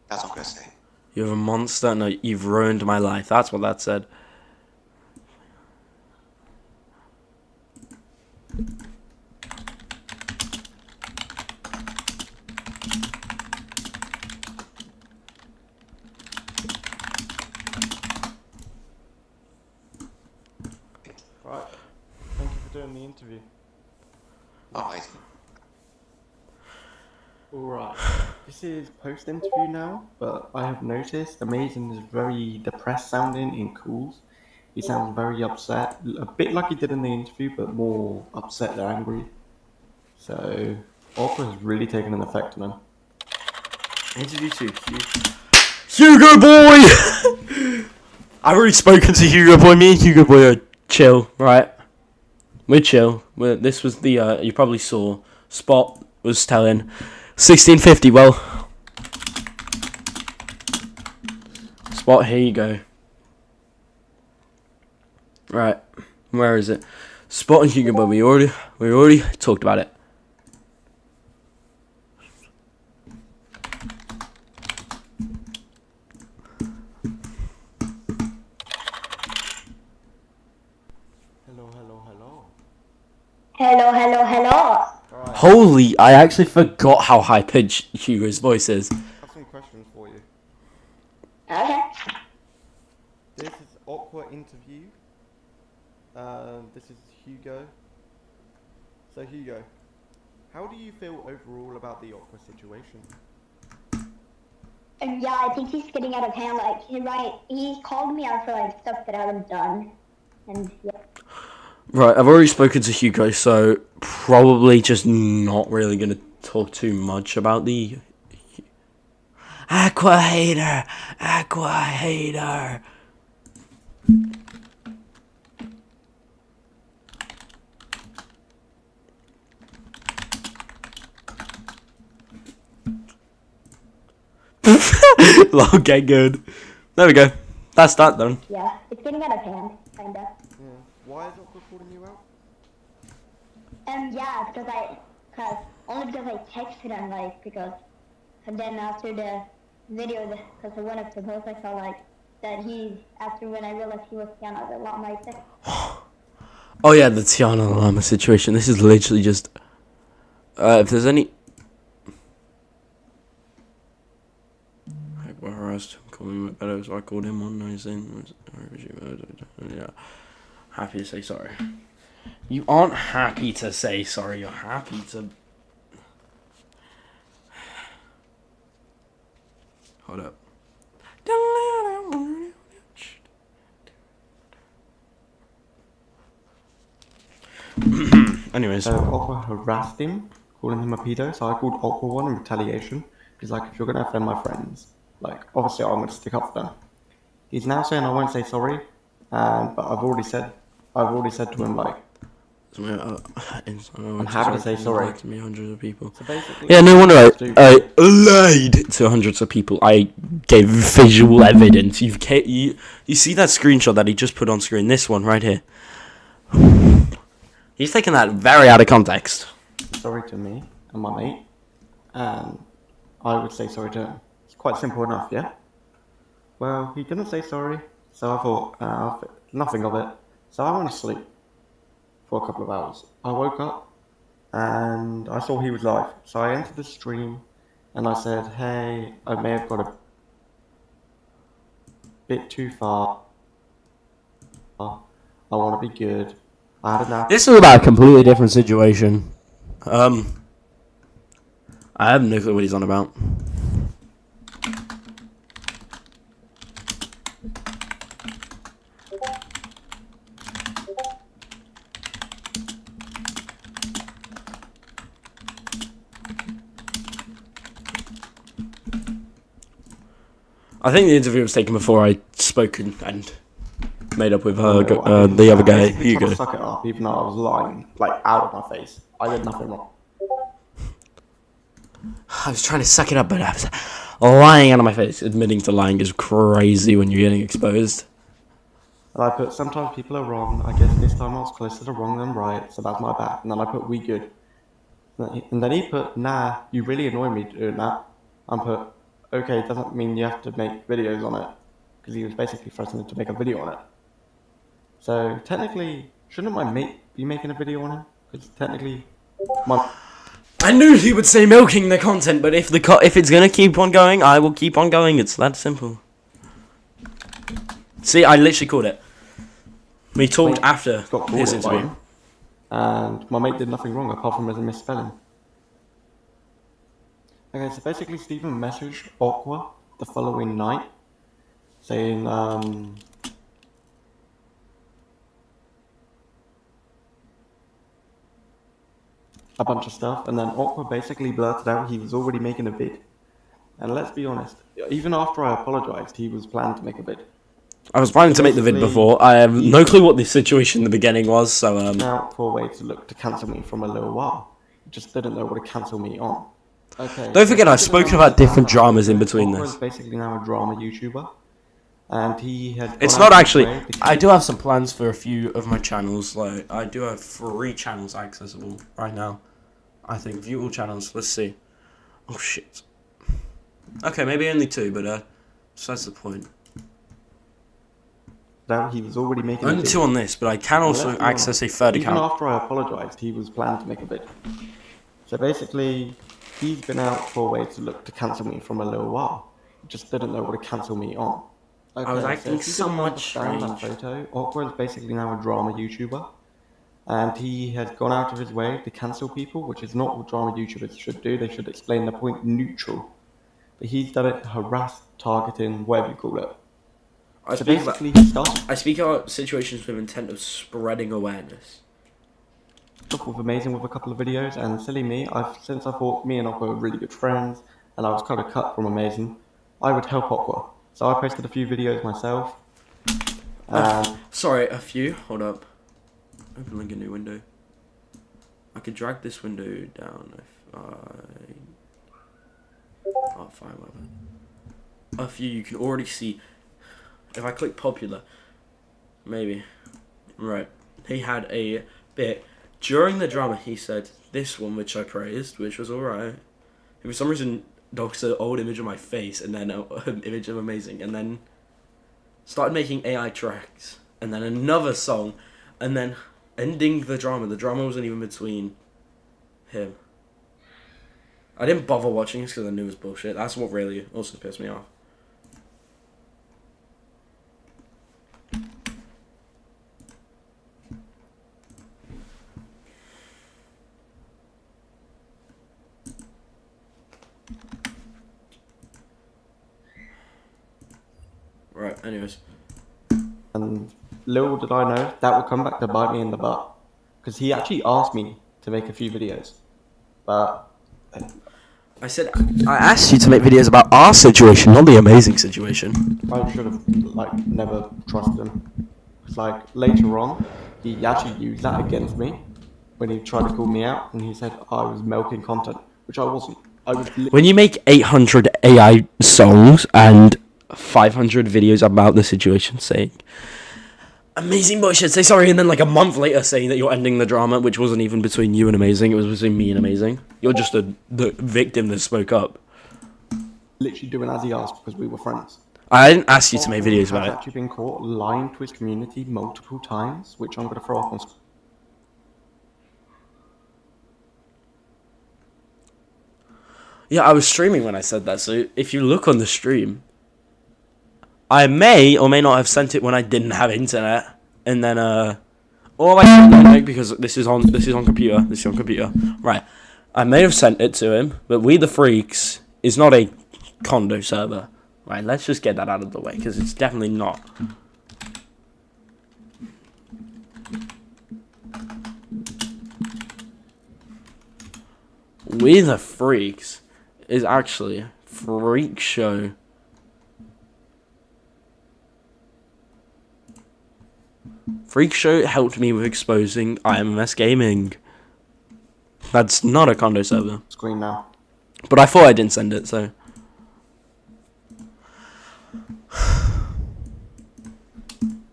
That's what I'm gonna say. You're a monster. No, you've ruined my life. That's what that said. Right. Thank you for doing the interview. Alright. Alright, this is post-interview now, but I have noticed Amazing is very depressed sounding in calls. He sounds very upset, a bit like he did in the interview, but more upset than angry. So, Opera has really taken an effect on him. Interview 2, Hugo boy! I've already spoken to Hugo boy. Me and Hugo boy are chill, right? We're chill. This was the, you probably saw, Spot was telling, 1650. Well, Spot. Here you go. Right, where is it? Spot and Hugo, but we already talked about it. Hello. Holy, I actually forgot how high pitched Hugo's voice is. I have some questions for you. Okay. This is Aqua interview. This is Hugo. So Hugo, how do you feel overall about the Aqua situation? Yeah, I think he's getting out of hand. Like, he called me out for like stuff that I haven't done, and yeah. Right, I've already spoken to Hugo, so probably just not really gonna talk too much about the Aqua hater. Okay, good. There we go. That's that done. Yeah, it's getting out of hand, kinda. Yeah. Why is Aqua calling you out? Yeah, because I texted him, like, and then after the video, because one of the posts I saw, like, that after when I realized he was Tiana the Llama, I said. Oh yeah, the Tiana Llama situation. This is literally just, if there's any. I harassed him, calling him better, so I called him one night saying, yeah. Happy to say sorry. You aren't happy to say sorry, you're happy to... Hold up. Anyways. So Aqua harassed him, calling him a pedo, so I called Aqua one in retaliation, because like, if you're going to offend my friends, like, obviously I'm going to stick up for them. He's now saying I won't say sorry, but I've already said to him, like, I'm happy to say sorry. To me, hundreds of people. So basically, yeah, no wonder I lied to hundreds of people. I gave visual evidence. You see that screenshot that he just put on screen? This one right here. He's taken that very out of context. Sorry to me and my mate, and I would say sorry to him. It's quite simple enough, yeah? Well, he didn't say sorry, so I thought, nothing of it. So I went to sleep for a couple of hours. I woke up and I saw he was live. So I entered the stream and I said, hey, I may have got a bit too far. I want to be good. I had enough. This is about a completely different situation. I have no clue what he's on about. I think the interview was taken before I spoke and made up with her, the other guy, Hugo. I suck it up, even though I was lying, like, out of my face. I did nothing wrong. I was trying to suck it up, but I was lying out of my face. Admitting to lying is crazy when you're getting exposed. And I put, sometimes people are wrong. I guess this time I was closer to wrong than right, so that's my bad. And then I put, we good. And then he put, nah, you really annoy me doing that. I put, okay, it doesn't mean you have to make videos on it. Because he was basically threatening to make a video on it. So, technically, shouldn't my mate be making a video on him? Because technically, I knew he would say milking the content, but if it's gonna keep on going, I will keep on going. It's that simple. See, I literally called it. We talked after his interview. And my mate did nothing wrong apart from as a misspelling. Okay, so basically Stephen messaged Aqua the following night saying, a bunch of stuff, and then Aqua basically blurted out he was already making a vid. And let's be honest, even after I apologized, he was planning to make a vid. I was planning to make the vid before. I have no clue what the situation in the beginning was, so now for a way to look to cancel me from a little while. He just didn't know what to cancel me on. Okay. Don't forget, I've spoken about different dramas in between Awkward this. is basically now a drama YouTuber, and he has. It's gone not out of his actually. way to I do have some plans for a few of my channels. Like, I do have 3 channels accessible right now. I think viewable channels. Let's see. Oh shit. Okay, maybe only 2, but so that's the point. That he was already making. Only 2 on this, but I can also let's be access a honest, 3rd Even account. after I apologised, he was planning to make a video. So basically, he's been out for a way to look to cancel me from a little while. He just didn't know what to cancel me on. Okay, I was so acting if you didn't somewhat understand that strange. photo, Awkward is basically now a drama YouTuber, and he has gone out of his way to cancel people, which is not what drama YouTubers should do. They should explain the point neutral. But he's done it harass, targeting, whatever you call it. I So speak about, basically, he started I speak about situations with intent of spreading awareness. off with Amazing with a couple of videos, and silly me, since I thought me and Aqua were really good friends, and I was kind of cut from Amazing, I would help Aqua. So I posted a few videos myself, and Sorry, a few. Hold up. Open link a new window. I could drag this window down if I... Oh, fine, whatever. A few you can already see. If I click popular, maybe. Right. He had a bit. During the drama, he said this one, which I praised, which was alright. For some reason, Doc said an old image of my face, and then an image of Amazing, and then started making AI tracks, and then another song, and then ending the drama. The drama wasn't even between him. I didn't bother watching this because I knew it was bullshit. That's what really also pissed me off. Right, anyways. and little did I know, that would come back to bite me in the butt. Because he actually asked me to make a few videos. But I said, I asked you to make videos about our situation, not the Amazing situation. I should have, never trusted him. It's later on, he actually used that against me when he tried to call me out, and he said I was milking content, which I wasn't. I was When you make 800 AI songs and 500 videos about the situation, saying Amazing bullshit, say sorry, and then a month later saying that you're ending the drama, which wasn't even between you and Amazing, it was between me and Amazing. You're just the victim that spoke up. literally doing as he asked because we were friends. I didn't ask you to make videos He's about it. actually been caught lying to his community multiple times, which I'm going to throw up on screen. Yeah, I was streaming when I said that, so if you look on the stream, I may or may not have sent it when I didn't have internet, and then or I sent it because this is on computer, right? I may have sent it to him, but We the Freaks is not a condo server, right? Let's just get that out of the way because it's definitely not. We the Freaks is actually a freak show. Freak Show helped me with exposing IMMS Gaming. That's not a condo server. Screen now. But I thought I didn't send it, so...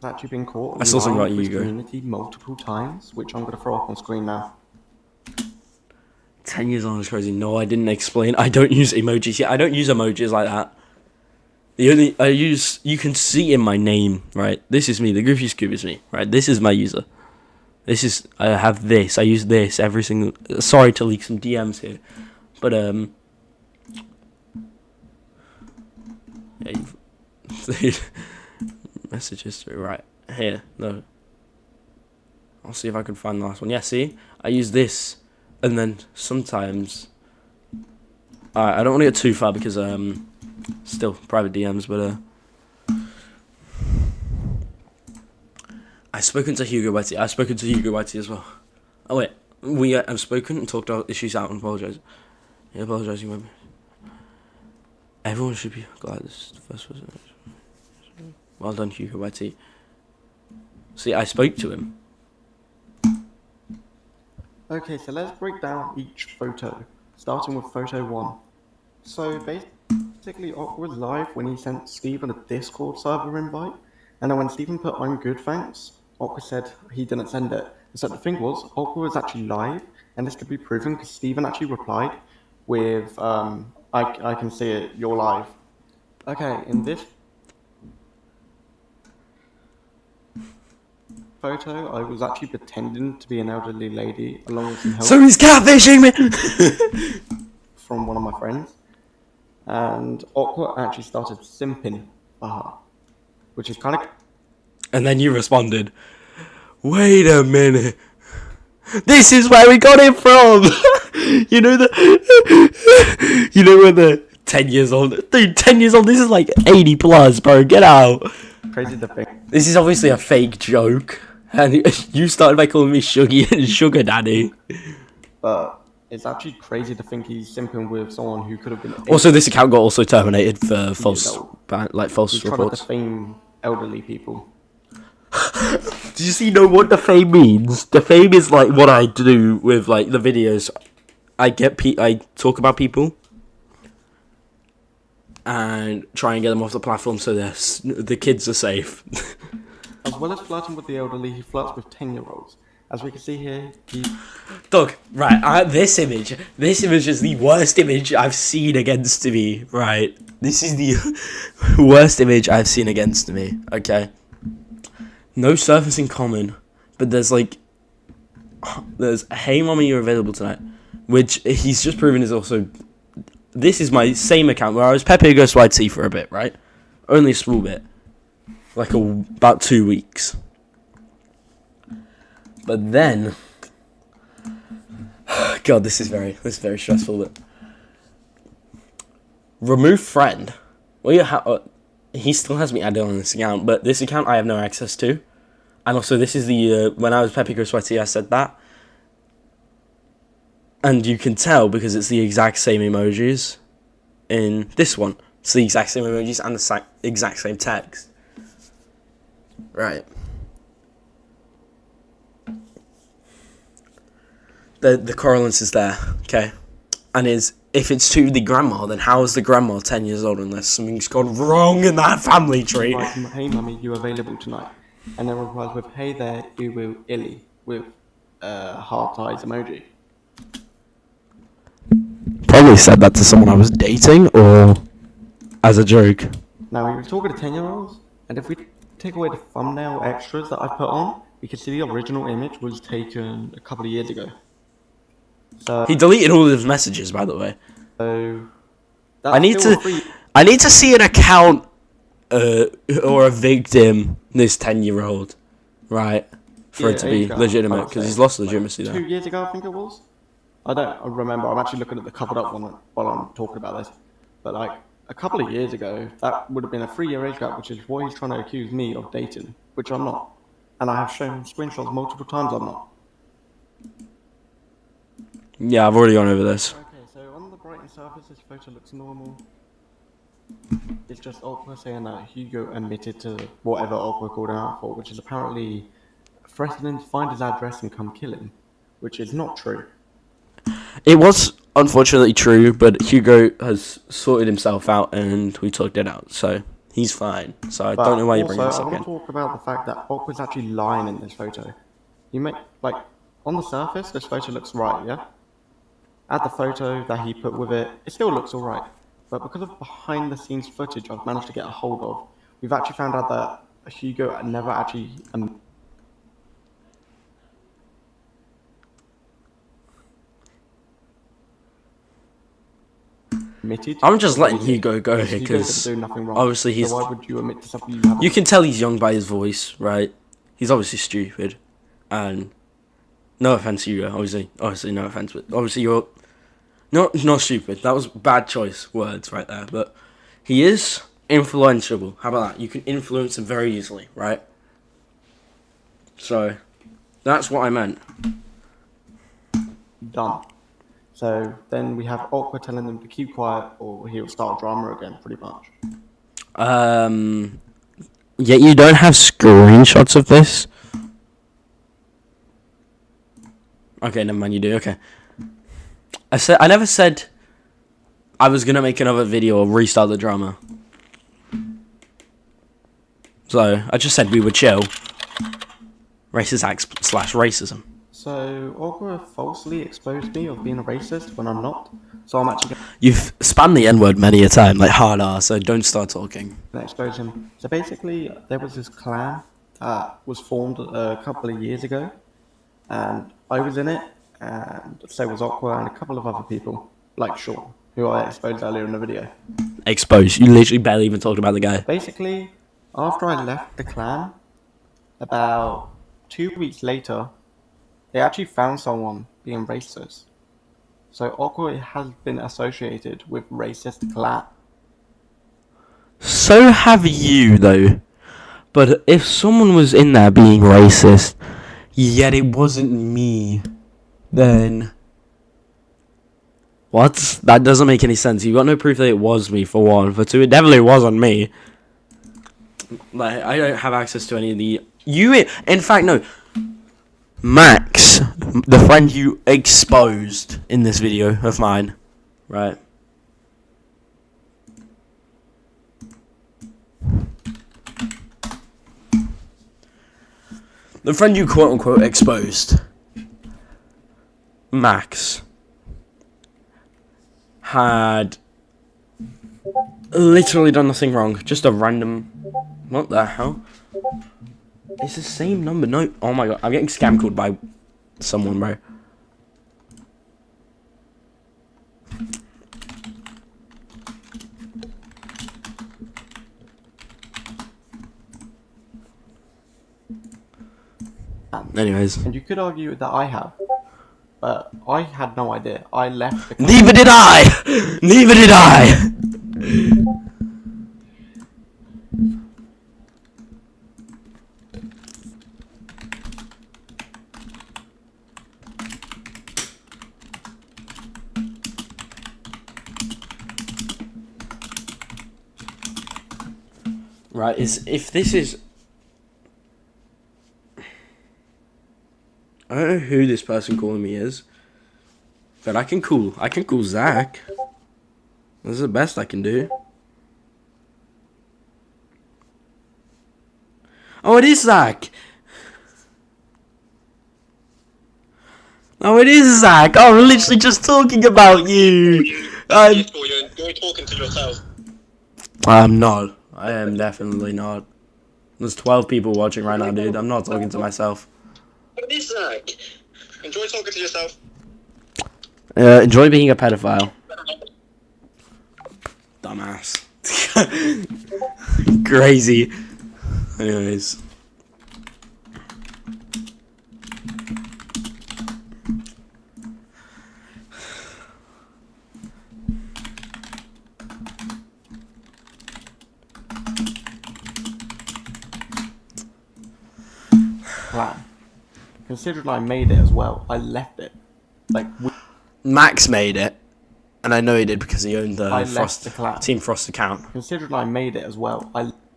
Actually been caught I saw something lying about to his Hugo. community multiple times, which I'm going to throw up on screen now. 10 years on is crazy. No, I didn't explain. I don't use emojis yet. I don't use emojis like that. The only I use, you can see in my name, right? This is me. The Goofy Scoop is me, right? This is my user. This is, I have this. I use this every single. Sorry to leak some DMs here, but yeah, message history right here. No, I'll see if I can find the last one. Yeah, see, I use this, and then sometimes. I don't want to get too far because still private DMs, but I've spoken to Hugo Whitey. I've spoken to Hugo Whitey as well. Oh wait, we have spoken and talked our issues out and apologised. You're apologising with me. Everyone should be glad this is the first person. Well done, Hugo Whitey. See, I spoke to him. Okay, so let's break down each photo. starting with photo 1. So basically, Aqua was live when he sent Steven a Discord server invite, and then when Steven put "I'm good, thanks," Aqua said he didn't send it. So the thing was, Aqua was actually live, and this could be proven because Steven actually replied with I can see it, you're live. Okay, in this photo, I was actually pretending to be an elderly lady along with some help So he's catfishing me! from one of my friends, and Aqua actually started simping for her, which is kind of. And then you responded, wait a minute. This is where we got it from! You know you know when the 10 years old, dude, 10 years old, this is like 80 plus, bro, get out. Crazy to think. This is obviously a fake joke, and you started by calling me Shuggy and Sugar Daddy. But it's actually crazy to think he's simping with someone who could have been. Also, this account got also terminated for false He's trying to reports. defame elderly people. Do you know what defame means? Defame is like what I do with like the videos. I talk about people and try and get them off the platform so the kids are safe. As well as flirting with the elderly, he flirts with 10-year-olds. As we can see here, Doug, right, this image is the worst image I've seen against me, right? This is the worst image I've seen against me, okay? No surface in common, but there's hey mommy, you're available tonight, which he's just proven is also, this is my same account where I was Pepe Ghosty for a bit, right? Only a small bit, like about 2 weeks. But then, God, this is very stressful. But remove friend. Well, he still has me added on this account, but this account I have no access to. And also, this is the when I was Pepe Ghosty, I said that, and you can tell because it's the exact same emojis in this one. It's the exact same emojis and the exact same text. Right. The correlance is there, okay? And if it's to the grandma, then how is the grandma 10 years old unless something's gone wrong in that family tree? Hey mummy, you available tonight? And then replies with, hey there, you will illy, with heart eyes emoji. Probably said that to someone I was dating or as a joke. Now we were talking to 10-year-olds, and if we take away the thumbnail extras that I put on, we can see the original image was taken a couple of years ago. So He deleted all of his messages, by the way. So I need to see an account or a victim, this 10-year-old, right, for it to be legitimate, because he's lost legitimacy there. 2 years ago, I think it was. I don't remember. I'm actually looking at the covered up one while I'm talking about this. But like a couple of years ago, that would have been a 3-year age gap, which is what he's trying to accuse me of dating, which I'm not. And I have shown screenshots multiple times I'm not. Yeah, I've already gone over this. Okay, so on the brightened surface, this photo looks normal. It's just Aqua saying that Hugo admitted to whatever Aqua called him out for, which is apparently threatening to find his address and come kill him, which is not true. It was unfortunately true, but Hugo has sorted himself out and we talked it out, so he's fine. So I don't know why you bring this up I again. want to talk about the fact that Aqua's actually lying in this photo. On the surface, this photo looks right, yeah? At the photo that he put with it, it still looks alright. But because of behind the scenes footage I've managed to get a hold of, we've actually found out that Hugo never actually admitted. I'm just letting Hugo go here because obviously he's. So why would you admit to something you haven't? You can tell he's young by his voice, right? He's obviously stupid, and no offense, Hugo. Obviously, no offense, but obviously you're not stupid. That was bad choice words right there, but he is influenceable. How about that? You can influence him very easily, right? So that's what I meant. Done. So then we have Aqua telling them to keep quiet or he'll start drama again, pretty much. Yet you don't have screenshots of this? Okay, never mind, you do, okay. I never said I was gonna make another video or restart the drama. So I just said we would chill. Racist acts / racism. So Awkward falsely exposed me of being a racist when I'm not. So I'm actually You've spammed the N-word many a time, like hard R, so don't start talking. gonna expose him. So basically, there was this clan that was formed a couple of years ago, and I was in it, and so was Aqua and a couple of other people, like Sean, who I exposed earlier in the video. Exposed. You literally barely even talked about the guy. Basically, after I left the clan, about 2 weeks later, they actually found someone being racist. So Aqua has been associated with racist clan. So have you, though. But if someone was in there being racist, yet it wasn't me, then... What? That doesn't make any sense. You got no proof that it was me, for one. For two, it definitely wasn't me. Like, I don't have access to any of the... In fact, no. Max, the friend you exposed in this video of mine, right? The friend you quote-unquote exposed, Max, had literally done nothing wrong. Just a random... What the hell? It's the same number. No. Oh my god. I'm getting scam called by someone, bro. Anyways. And you could argue that I have, but I had no idea. I left the clan. Neither did I! Neither did I! Right, if this is... I don't know who this person calling me is, but I can call Zach. This is the best I can do. Oh, it is Zach! Oh, it is Zach! Oh, we're literally just talking about you! You're talking to yourself. I'm not. I am definitely not. There's 12 people watching right now, dude. I'm not talking to myself. What is Zach? Enjoy talking to yourself. Enjoy being a pedophile. Dumbass. Crazy. Anyways. Clan. Considering I made it as well, I left it. Like, Max made it, and I know he did because he owned I the left the clan. Team Frost account. Considering I made it as well,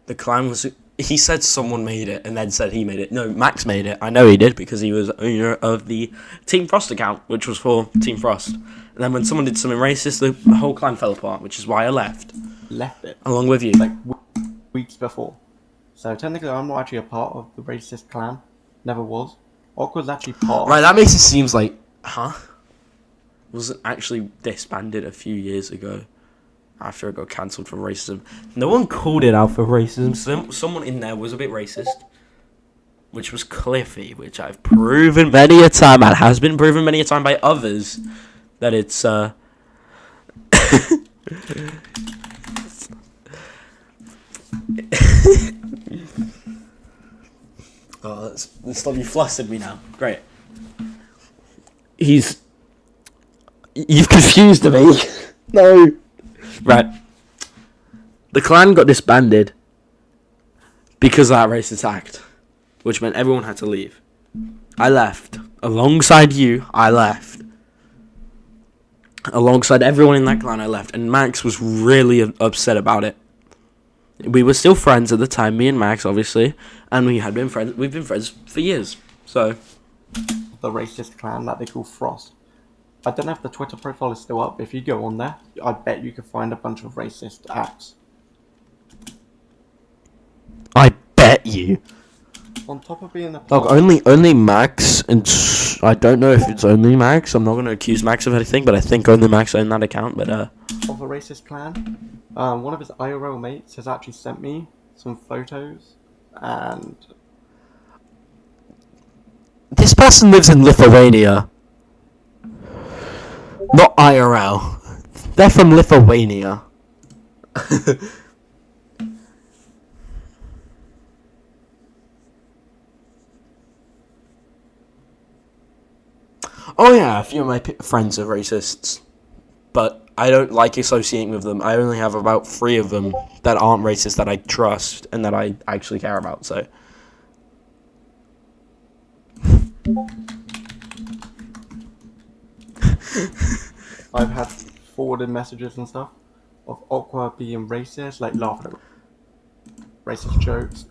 The clan was... He said someone made it, and then said he made it. No, Max made it. I know he did, because he was owner of the Team Frost account, which was for Team Frost. And then when someone did something racist, the whole clan fell apart, which is why I left. left it. Along with you. Like, weeks before. So technically I'm not actually a part of the racist clan. Never was. Awkward's actually part Right, that makes it seems like... Huh? Wasn't actually disbanded a few years ago. After it got cancelled for racism. No one called it out for racism. Someone in there was a bit racist. Which was Cliffy. Which I've proven many a time. And has been proven many a time by others. That it's, Oh, that's stop. You flustered me now. Great. You've confused me. No. Right. The clan got disbanded because of that racist act, which meant everyone had to leave. I left. Alongside you, I left. Alongside everyone in that clan, I left. And Max was really upset about it. We were still friends at the time, me and Max, obviously. And we had been friends. We've been friends for years. So. the racist clan that they call Frost. I don't know if the Twitter profile is still up. If you go on there, I bet you could find a bunch of racist acts. I bet you. On top of being a Look, only Max, and I don't know if it's only Max. I'm not going to accuse Max of anything, but I think only Max owned that account. But of a racist clan, one of his IRL mates has actually sent me some photos, and this person lives in Lithuania, not IRL. They're from Lithuania. Oh yeah, a few of my friends are racists, but I don't like associating with them. I only have about 3 of them that aren't racist that I trust and that I actually care about, so. I've had forwarded messages and stuff of Aqua being racist, like laughing at racist jokes.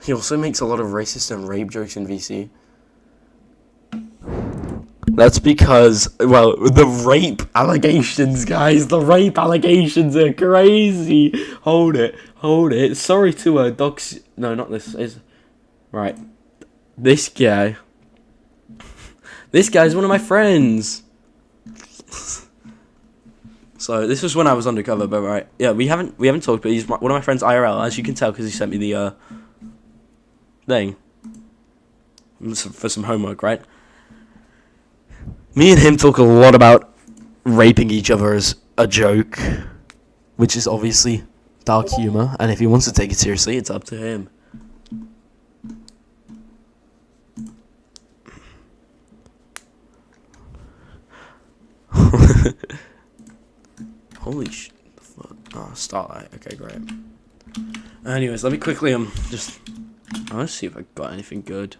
He also makes a lot of racist and rape jokes in VC. That's because, well, the rape allegations, guys. The rape allegations are crazy. Hold it. Sorry to docs. No, not this. Is right. This guy. This guy's one of my friends. So this was when I was undercover, but right. Yeah, we haven't talked, but he's one of my friends IRL, as you can tell, because he sent me the thing for some homework, right? Me and him talk a lot about raping each other as a joke, which is obviously dark humor, and if he wants to take it seriously, it's up to him. Holy shit. Oh, Starlight. Okay, great. Anyways, let me quickly, just... Let's see if I got anything good.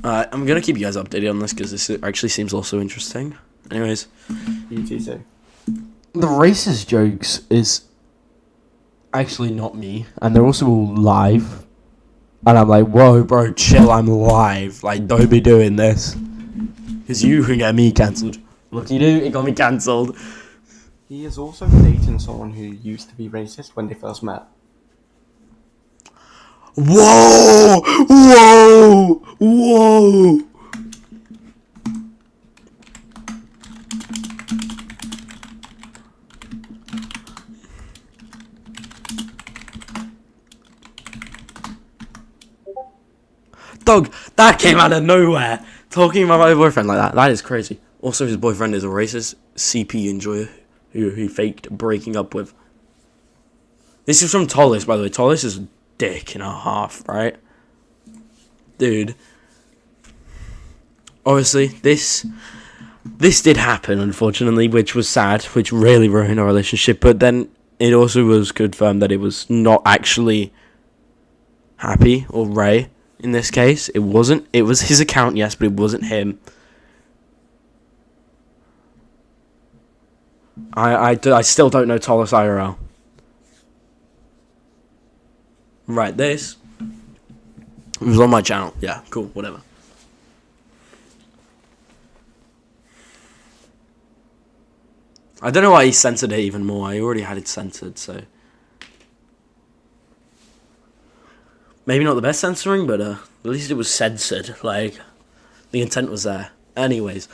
I'm gonna keep you guys updated on this because this actually seems also interesting. Anyways, UTC. The racist jokes is actually not me, and they're also all live. And I'm like, whoa, bro, chill, I'm live. Like, don't be doing this, because you can get me cancelled. Look, you do, it got me cancelled. He is also dating someone who used to be racist when they first met. Whoa! Whoa! Whoa! Dog, that came out of nowhere. Talking about my boyfriend like that is crazy. Also, his boyfriend is a racist CP enjoyer who he faked breaking up with. This is from Tollis, by the way. Tollis is a dick and a half, right? Dude. Obviously, this did happen, unfortunately, which was sad, which really ruined our relationship. But then it also was confirmed that it was not actually Happy or Ray. In this case, it wasn't. It was his account, yes, but it wasn't him. I still don't know Tollis IRL. Right, this. It was on my channel. Yeah, cool, whatever. I don't know why he censored it even more. I already had it censored, so. Maybe not the best censoring, but at least it was censored. Like, the intent was there. Anyways,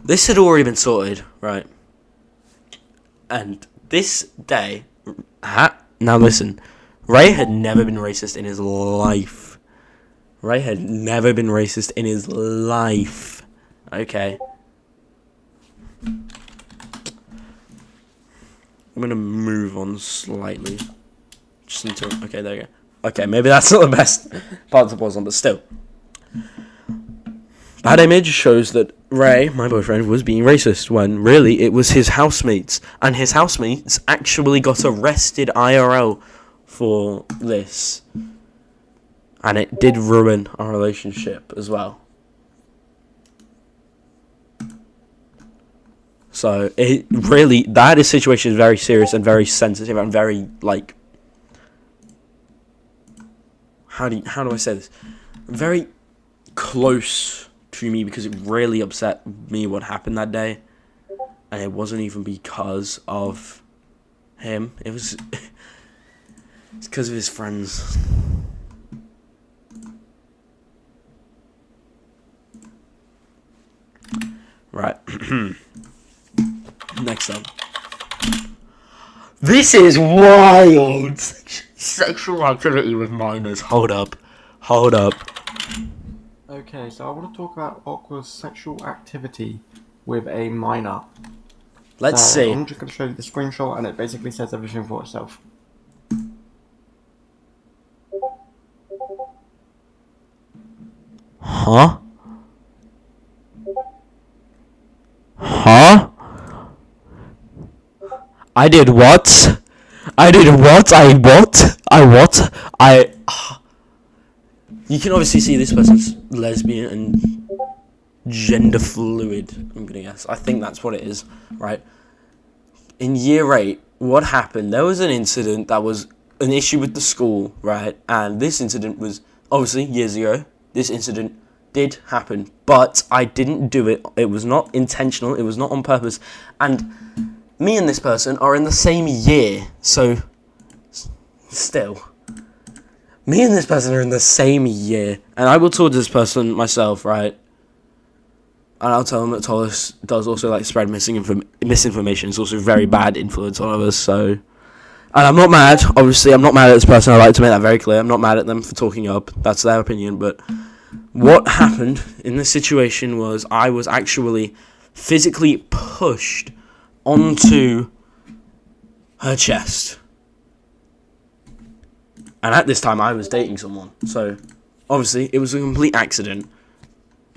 this had already been sorted, right? And this day, now listen, Ray had never been racist in his life. Ray had never been racist in his life. Okay. I'm gonna move on slightly. Just need to. Okay, there you go. Okay, maybe that's not the best part to pause on, but still. That image shows that Ray, my boyfriend, was being racist when really it was his housemates. And his housemates actually got arrested IRL for this. And it did ruin our relationship as well. So, it really, that situation is very serious and very sensitive and very, like, how do I say this? Very close to me because it really upset me what happened that day, and it wasn't even because of him. It's because of his friends. Right. Next up. This is wild. Sexual activity with minors. Hold up. Okay, so I want to talk about awkward sexual activity with a minor. Let's see. I'm just going to show you the screenshot, and it basically says everything for itself. Huh? I did what? You can obviously see this person's lesbian and gender fluid, I'm gonna guess. I think that's what it is, right? In year 8, what happened? There was an incident that was an issue with the school, right? And this incident was, obviously, years ago. This incident did happen, but I didn't do it. It was not intentional. It was not on purpose. And me and this person are in the same year, so still. Me and this person are in the same year, and I will talk to this person myself, right? And I'll tell them that Thomas does also like spread misinformation. It's also very bad influence on others, so. And I'm not mad, obviously, I'm not mad at this person. I like to make that very clear. I'm not mad at them for talking up. That's their opinion, but what happened in this situation was I was actually physically pushed onto her chest. And at this time, I was dating someone. So, obviously, it was a complete accident.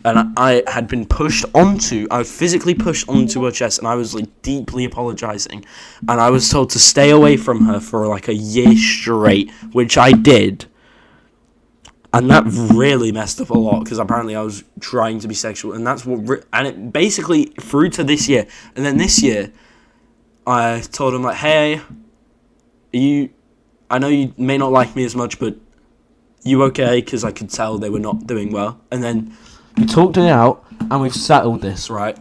And I had been I was physically pushed onto her chest, and I was, like, deeply apologizing. And I was told to stay away from her for, like, a year straight, which I did. And that really messed up a lot, because apparently I was trying to be sexual. And that's what, and it basically through to this year. And then this year, I told him, like, hey, I know you may not like me as much, but you okay? Because I could tell they were not doing well. And then we talked it out, and we've settled this, right?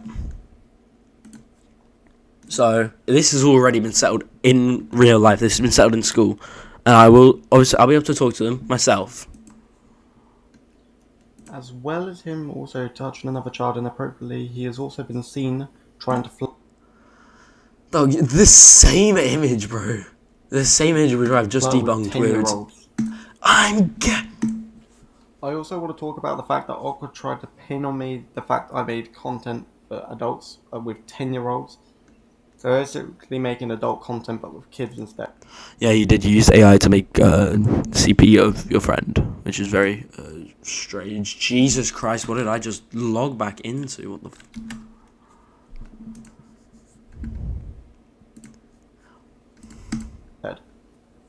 So this has already been settled in real life. This has been settled in school, and I'll be able to talk to them myself. As well as him also touching another child inappropriately, he has also been seen trying to Dog, the same image, bro. The same image which I've just debunked. I also want to talk about the fact that Awkward tried to pin on me the fact I made content for adults with 10-year-olds. So basically making adult content but with kids instead. Yeah, you did use AI to make CP of your friend, which is very strange. Jesus Christ, what did I just log back into? What the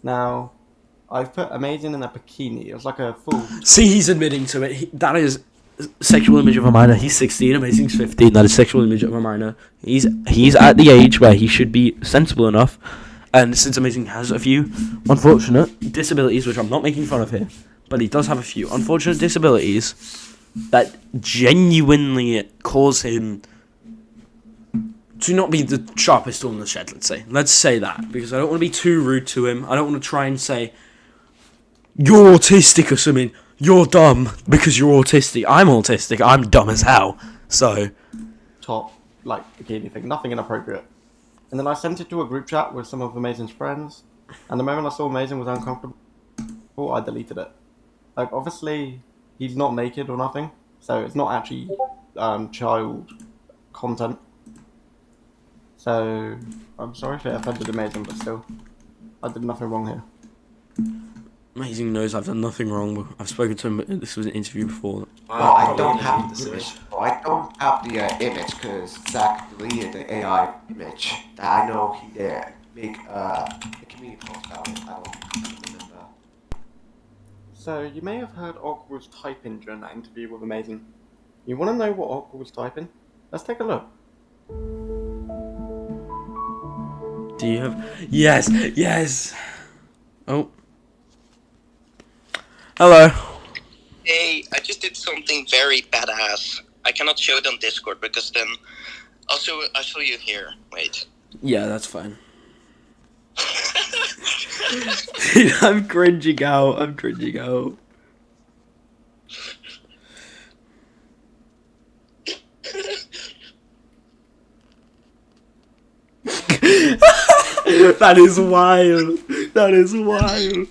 Now, I've put amazing in a bikini. It was like a full... See, he's admitting to it. That is sexual image of a minor. He's 16, Amazing's 15. That is sexual image of a minor. He's at the age where he should be sensible enough. And since Amazing has a few unfortunate disabilities, which I'm not making fun of here, but he does have a few unfortunate disabilities that genuinely cause him to not be the sharpest tool in the shed, let's say. Let's say that, because I don't want to be too rude to him. I don't want to try and say, you're autistic or something. You're dumb because you're autistic. I'm autistic. I'm dumb as hell. So... top, like, bikini thing. Nothing inappropriate. And then I sent it to a group chat with some of Amazing's friends. And the moment I saw Amazing was uncomfortable, I deleted it. Like, obviously, he's not naked or nothing. So it's not actually child content. So, I'm sorry if it offended Amazing, but still, I did nothing wrong here. Amazing knows I've done nothing wrong. I've spoken to him. This was an interview before. I don't have this image. I don't have the image because Zach deleted the AI image that I know he did make a community post about it. I don't remember. So, you may have heard Awkward was typing during that interview with Amazing. You want to know what Awkward was typing? Let's take a look. Do you have... Yes! Yes! Oh. Hello. Hey, I just did something very badass. I cannot show it on Discord because then I'll show you here. Wait. Yeah, that's fine. Dude, I'm cringing out. I'm cringing out. That is wild. That is wild.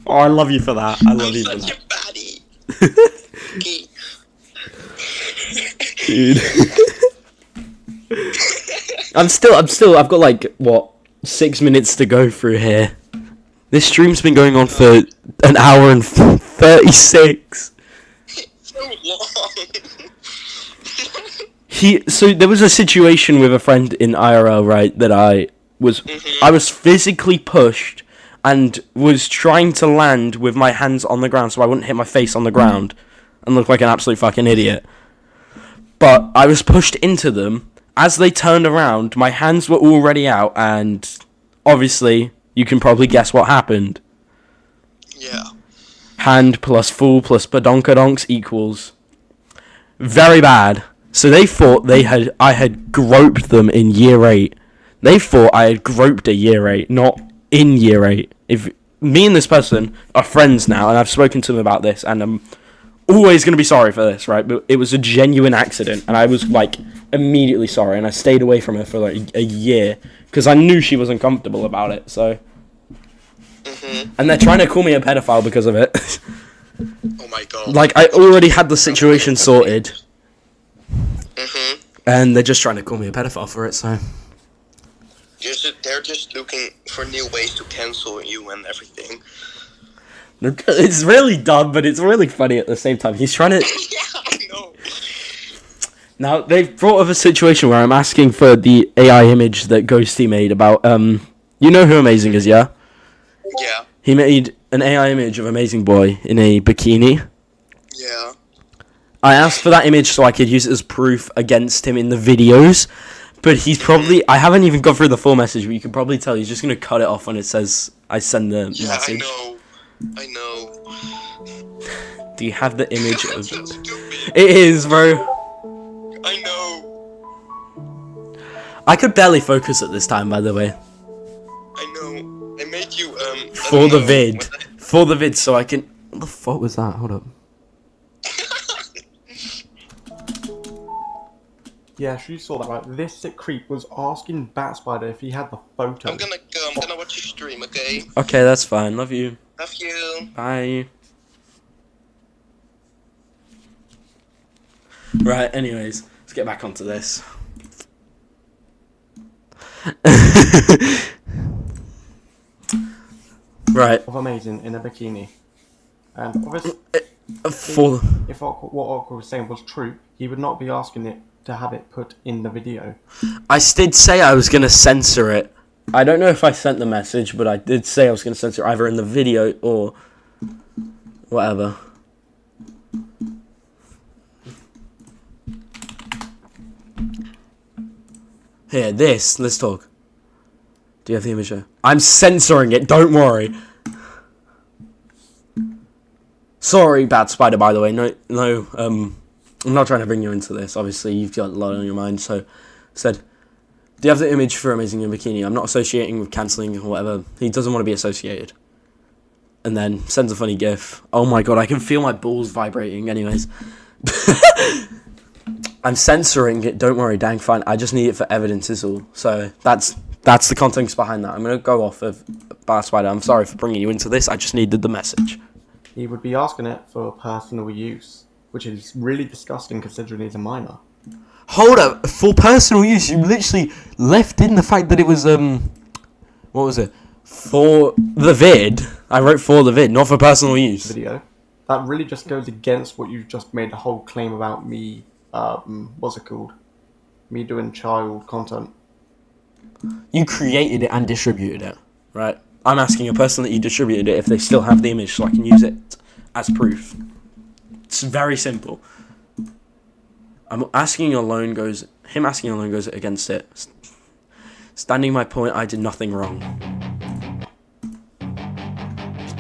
Oh, I love you for that. I love you for Such that. a baddie. Dude. I've got like, what, 6 minutes to go through here. This stream's been going on for an hour and 36. So long. So there was a situation with a friend in IRL, right, that I was physically pushed and was trying to land with my hands on the ground so I wouldn't hit my face on the ground and look like an absolute fucking idiot. But I was pushed into them. As they turned around, my hands were already out, and obviously, you can probably guess what happened. Yeah. Hand plus fool plus badonkadonks equals very bad. So they thought I had groped them in year 8. They thought I had groped a year 8, not in year 8. If me and this person are friends now, and I've spoken to them about this, and I'm always going to be sorry for this, right? But it was a genuine accident, and I was, like, immediately sorry, and I stayed away from her for, like, a year, because I knew she wasn't comfortable about it, so... And they're trying to call me a pedophile because of it. Oh my god. Like, I already had the situation sorted. And they're just trying to call me a pedophile for it, so... They're just looking for new ways to cancel you and everything. It's really dumb, but it's really funny at the same time. He's trying to... Yeah, I know. Now, they've brought up a situation where I'm asking for the AI image that Ghosty made about, you know who Amazing is, yeah? Yeah. He made an AI image of Amazing Boy in a bikini. Yeah. I asked for that image so I could use it as proof against him in the videos, but he's probably... I haven't even gone through the full message, but you can probably tell he's just going to cut it off when it says I send the message. Yeah, I know. Do you have the image of... So stupid. It is, bro. I know. I could barely focus at this time, by the way. I know. I made you, For the vid. For the vid, so I can... What the fuck was that? Hold up. Yeah, she saw that, right? This sick creep was asking Bat Spider if he had the photo. I'm gonna go. I'm gonna watch your stream, okay? Okay, that's fine. Love you. Love you. Bye. Right, anyways, let's get back onto this. Right. Of Amazing in a bikini. And obviously, if what Aqua was saying was true, he would not be asking it to have it put in the video. I did say I was going to censor it. I don't know if I sent the message, but I did say I was going to censor it either in the video or whatever. Here, let's talk. Do you have the image there? I'm censoring it, don't worry. Sorry, Bad Spider, by the way. No, I'm not trying to bring you into this. Obviously, you've got a lot on your mind. So, said, do you have the image for Amazing in Bikini? I'm not associating with cancelling or whatever. He doesn't want to be associated. And then sends a funny gif. Oh my god, I can feel my balls vibrating. Anyways. I'm censoring it. Don't worry, dang fine. I just need it for evidence is all. So, that's the context behind that. I'm going to go off of Bad Spider. I'm sorry for bringing you into this. I just needed the message. He would be asking it for personal use, which is really disgusting considering he's a minor. Hold up, for personal use, you literally left in the fact that it was, what was it? For the vid. I wrote for the vid, not for personal use. Video. That really just goes against what you just made the whole claim about me, what's it called? Me doing child content. You created it and distributed it, right? I'm asking a person that you distributed it if they still have the image so I can use it as proof. It's very simple. Him asking alone goes against it. Standing my point, I did nothing wrong.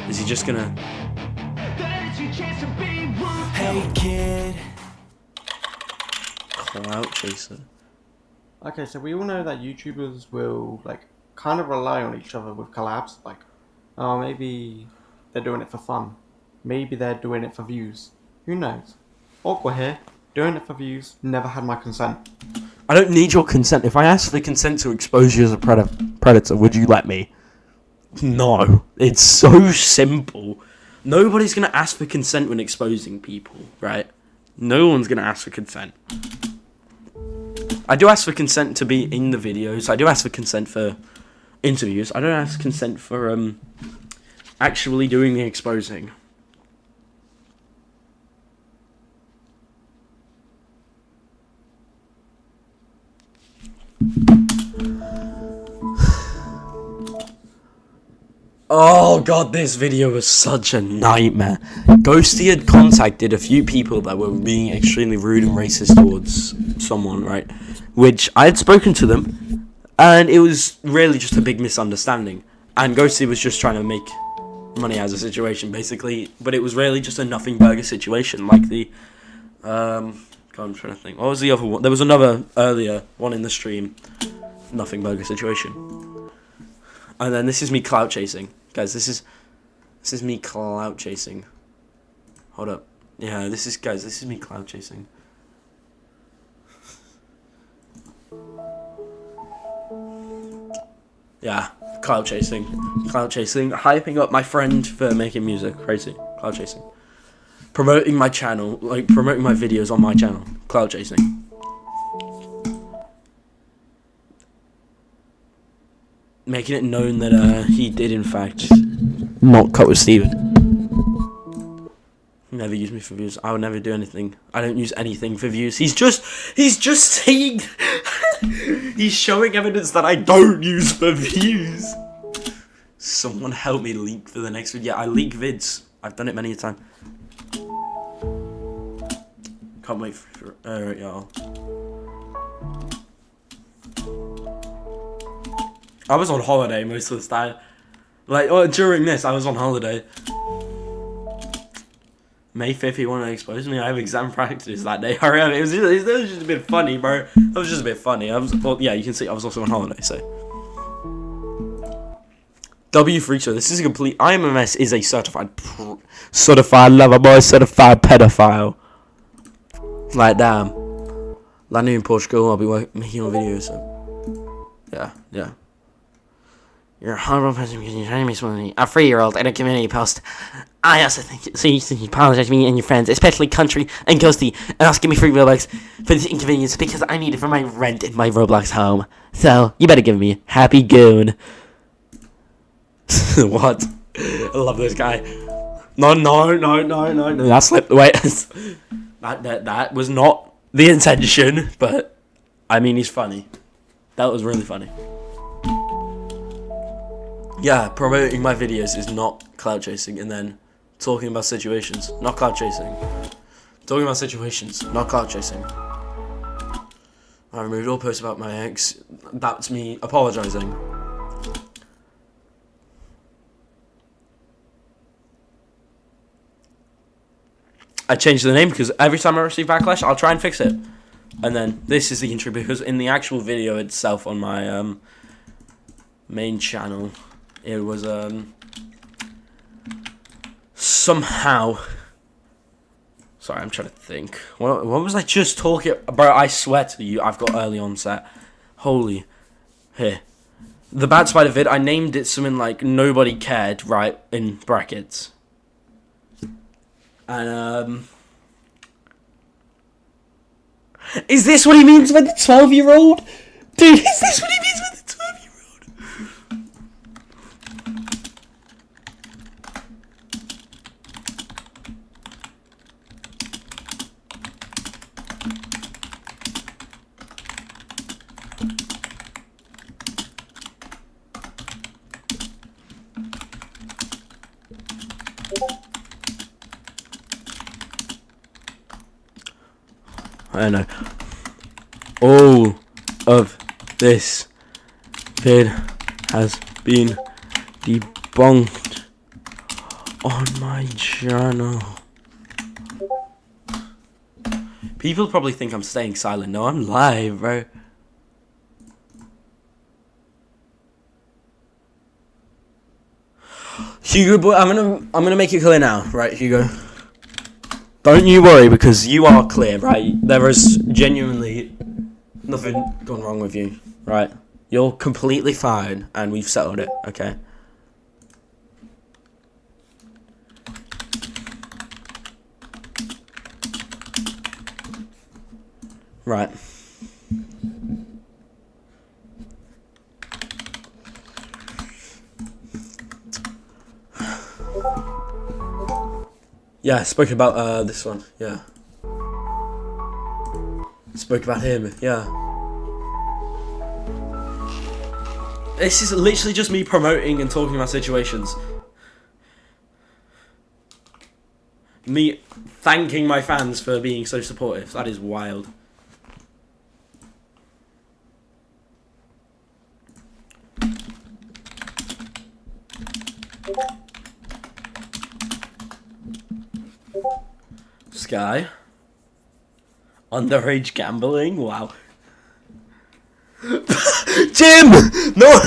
Is he just gonna... Hey kid. Clout chaser. Okay, so we all know that YouTubers will like kind of rely on each other with collabs. Like, oh, maybe they're doing it for fun. Maybe they're doing it for views. Who knows? Awkward here. Doing it for views. Never had my consent. I don't need your consent. If I ask for consent to expose you as a predator, would you let me? No. It's so simple. Nobody's going to ask for consent when exposing people, right? No one's going to ask for consent. I do ask for consent to be in the videos. I do ask for consent for interviews. I don't ask consent for actually doing the exposing. Oh god, this video was such a nightmare. Ghosty had contacted a few people that were being extremely rude and racist towards someone, right? Which I had spoken to them, and it was really just a big misunderstanding. And Ghosty was just trying to make money out of the situation, basically. But it was really just a nothing burger situation, like the God, I'm trying to think. What was the other one? There was another earlier one in the stream, nothing burger situation. And then this is me clout chasing. Guys, this is me clout chasing. Hold up. Yeah, this is me clout chasing. Yeah, clout chasing. Clout chasing. Hyping up my friend for making music. Crazy. Clout chasing. Promoting my channel, like promoting my videos on my channel. Clout chasing. Making it known that he did in fact not cut with Steven. Never use me for views. I would never do anything. I don't use anything for views. He's just saying he's showing evidence that I don't use for views. Someone help me leak for the next video. Yeah, I leak vids. I've done it many a time. Can't wait for y'all. I was on holiday most of the time. Like, during this, I was on holiday. May 5th, you want to expose me? I have exam practice that day. It was just a bit funny, bro. That was just a bit funny. Well, yeah, you can see I was also on holiday, so. W Freakshow, this is a complete. IMMS is a certified lover boy, certified pedophile. Like, damn. Landing in Portugal, I'll be making a video, so. Yeah. You're a horrible person because you're trying to make someone a 3-year-old in a community post. I also think so. You apologize to me and your friends, especially Country and Ghosty, and also give me free Robux for this inconvenience because I need it for my rent in my Roblox home. So you better give me happy goon. What? I love this guy. No. That slipped away. That was not the intention, but I mean he's funny. That was really funny. Yeah, promoting my videos is not clout chasing, and then talking about situations, not clout chasing. Talking about situations, not clout chasing. I removed all posts about my ex. That's me apologizing. I changed the name because every time I receive backlash, I'll try and fix it. And then this is the intro because in the actual video itself on my main channel, it was somehow. Sorry, I'm trying to think. What was I just talking? Bro, I swear to you, I've got early onset. Holy, here. The Bat Spider vid, I named it something like nobody cared, right? In brackets. And is this what he means by the 12-year-old? Dude, is this what he means by the 12-year-old? I don't know. All of this vid has been debunked on my channel. People probably think I'm staying silent. No, I'm live, bro. Hugo, boy, I'm gonna make it clear now, right, Hugo? Don't you worry, because you are clear, right? There is genuinely nothing gone wrong with you, right? You're completely fine, and we've settled it, okay? Right. Yeah, I spoke about this one, yeah. Spoke about him, yeah. This is literally just me promoting and talking about situations. Me thanking my fans for being so supportive. That is wild. Sky. Underage gambling? Wow. Jim! No!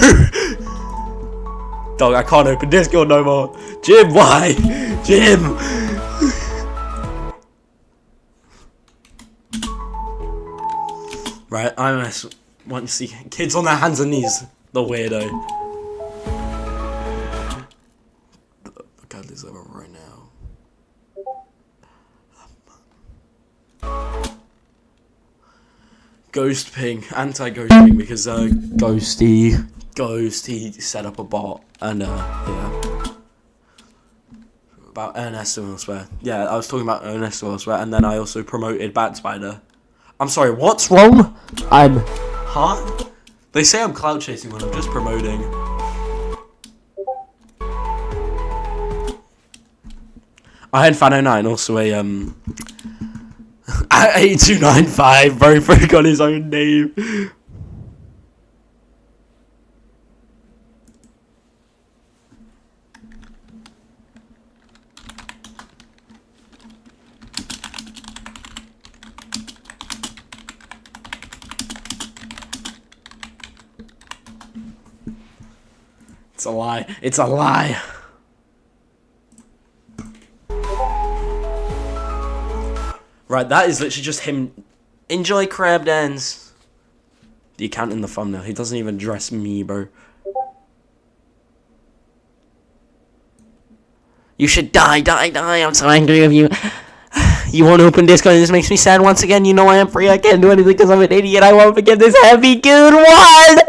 Dog, I can't open Discord no more. Jim, why? Jim! Right, I want to see kids on their hands and knees. The weirdo. Look at this over right now. Ghost ping, anti-ghost ping, because Ghosty set up a bot, and yeah. About Ernesto elsewhere. Yeah, I was talking about Ernesto elsewhere, and then I also promoted Bat Spider. I'm sorry, what's wrong? Huh? They say I'm clout chasing when I'm just promoting. I had Fan09, also a at 8295, bro, forgot his own name. It's a lie. It's a lie. Right, that is literally just him. Enjoy crab dance. The account in the thumbnail. He doesn't even address me, bro. You should die, die, die. I'm so angry with you. You won't open Discord. This makes me sad once again. You know I am free. I can't do anything because I'm an idiot. I won't forget this heavy good one.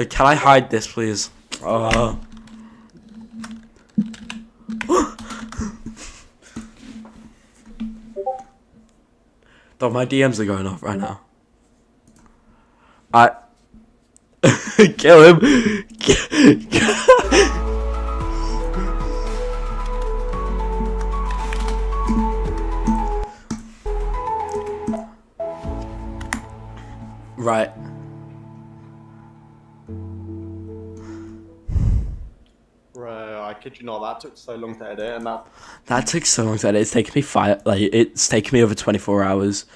Can I hide this, please? Though my DMs are going off right now. Kill him. Right. Bro, I kid you not, that took so long to edit, and that took so long to edit. It's taken me it's taken me over 24 hours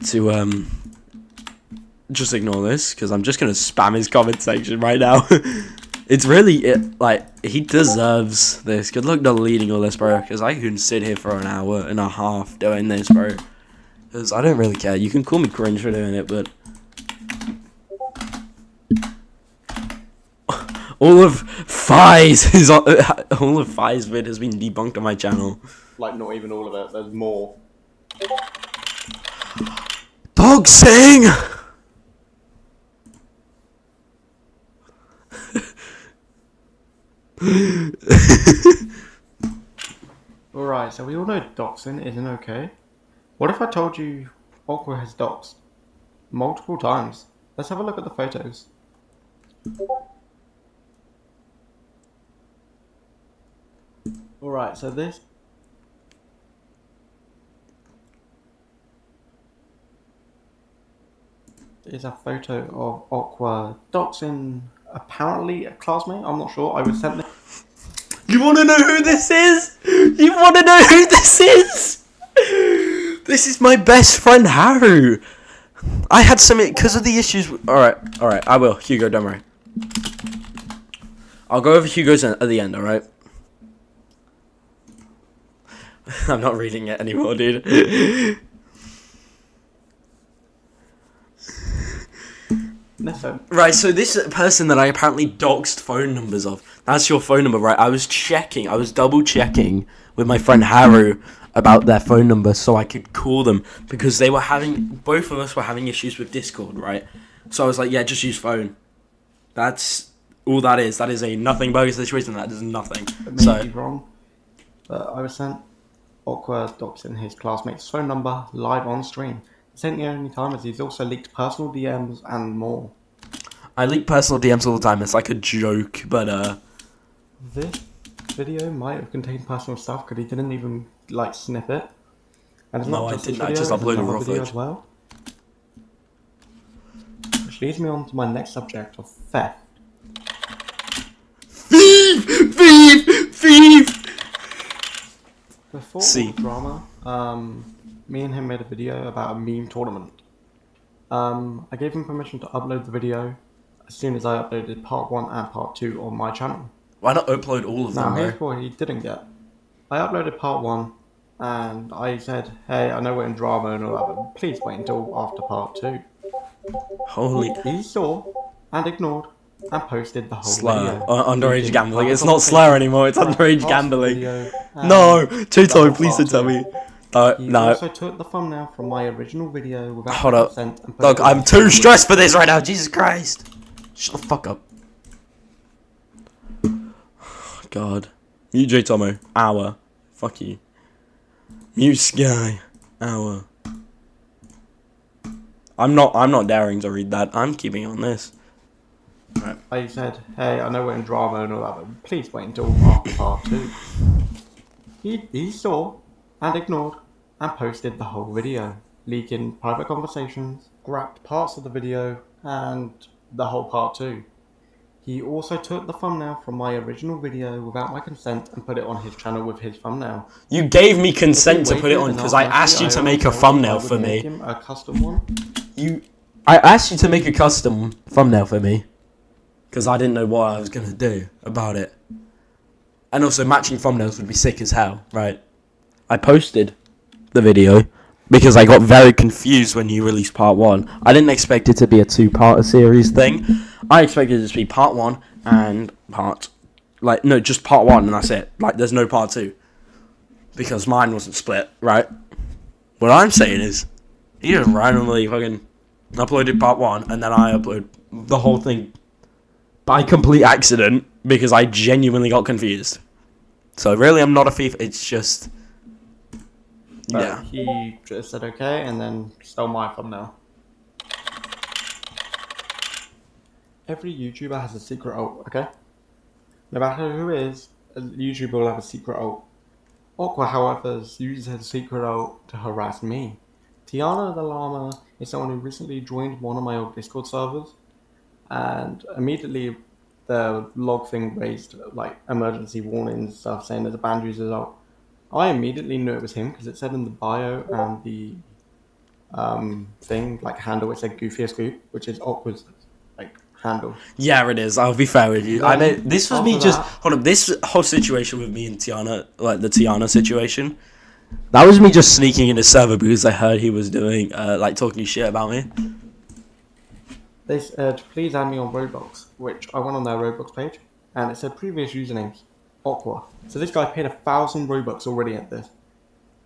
to just ignore this, because I'm just gonna spam his comment section right now. It's really he deserves this. Good luck deleting all this, bro, because I can sit here for an hour and a half doing this, bro. Because I don't really care. You can call me cringe for doing it, but all of Fi's vid has been debunked on my channel. like not even all of it. There's more. Dog sing. Alright, so we all know doxing isn't okay. What if I told you Aqua has doxed multiple times? Let's have a look at the photos. Alright, so this is a photo of Aqua doxing apparently a classmate. I'm not sure. I was sent this. You want to know who this is? You want to know who this is? This is my best friend, Haru. I had some, because of the issues. Alright, I will. Hugo, don't worry. I'll go over Hugo's at the end, alright? I'm not reading it anymore, dude. Right, so this person that I apparently doxed phone numbers of, that's your phone number, right? I was double checking with my friend Haru about their phone number so I could call them, because both of us were having issues with Discord, right? So I was like, yeah, just use phone. That's all that is. That is a nothing burger situation. That is nothing. It may be wrong, but I was sent awkward doxing his classmate's phone number live on stream. This ain't the only time, as he's also leaked personal DMs and more. I leak personal DMs all the time. It's like a joke, but This video might have contained personal stuff because he didn't even like snip it. And it's No, not I just didn't. this I video, just there's uploaded another raw video footage. as well. Which leads me on to my next subject of theft. Thief! Before See. all the drama, me and him made a video about a meme tournament. I gave him permission to upload the video as soon as I uploaded part 1 and part 2 on my channel. Why not upload all of Now, them, here's bro? what he didn't get. I uploaded part 1, and I said, hey, I know we're in drama and all that, but please wait until after part 2. Holy He saw and ignored and posted the whole slur. video. Underage Leaking gambling. private It's not slur anymore, it's conversations, underage parts of the gambling. video, and No! the Chito, whole please part don't tell 2. me. He No. also took the thumbnail from my original video without Hold my up. consent and put Look, it on I'm his too channel. stressed for this right now. Jesus Christ. Shut the fuck up. God. Mute J Tomo. Hour. Fuck you. Mute Sky. Hour. I'm not daring to read that. I'm keeping on this. Right. I said, hey, I know we're in drama and all that, but please wait until after part 2. He saw and ignored and posted the whole video, leaking private conversations, scrapped parts of the video, and the whole part 2. He also took the thumbnail from my original video without my consent and put it on his channel with his thumbnail. You gave me consent If to he put it waited on and because I asked asked you me, to I make a always told him thumbnail I would for make me. him a custom one. I asked you to make a custom thumbnail for me because I didn't know what I was gonna do about it. And also, matching thumbnails would be sick as hell, right? I posted the video because I got very confused when you released part 1. I didn't expect it to be a 2-part series thing. I expected it to be part 1 and just part 1 and that's it. Like, there's no part 2 because mine wasn't split, right? What I'm saying is, you just randomly fucking uploaded part 1 and then I upload the whole thing by complete accident because I genuinely got confused. So really, I'm not a thief. It's just, yeah. He just said okay and then stole my thumbnail. Every YouTuber has a secret alt, okay? No matter who it is, a YouTuber will have a secret alt. Aqua, however, uses her secret alt to harass me. Tiana the Llama is someone who recently joined one of my old Discord servers, and immediately the log thing raised like emergency warnings stuff saying there's a banned user alt. I immediately knew it was him because it said in the bio and the thing, like handle, it said Goofiest Goop, which is Aqua's like handle. Yeah, it is. I'll be fair with you. I know this was me after just that- hold up. This whole situation with me and Tiana, like the Tiana situation, that was me just sneaking in his server because I heard he was doing like talking shit about me. They said, please add me on Roblox, which I went on their Roblox page, and it said previous usernames, Aqua. So this guy paid 1,000 Robux already at this.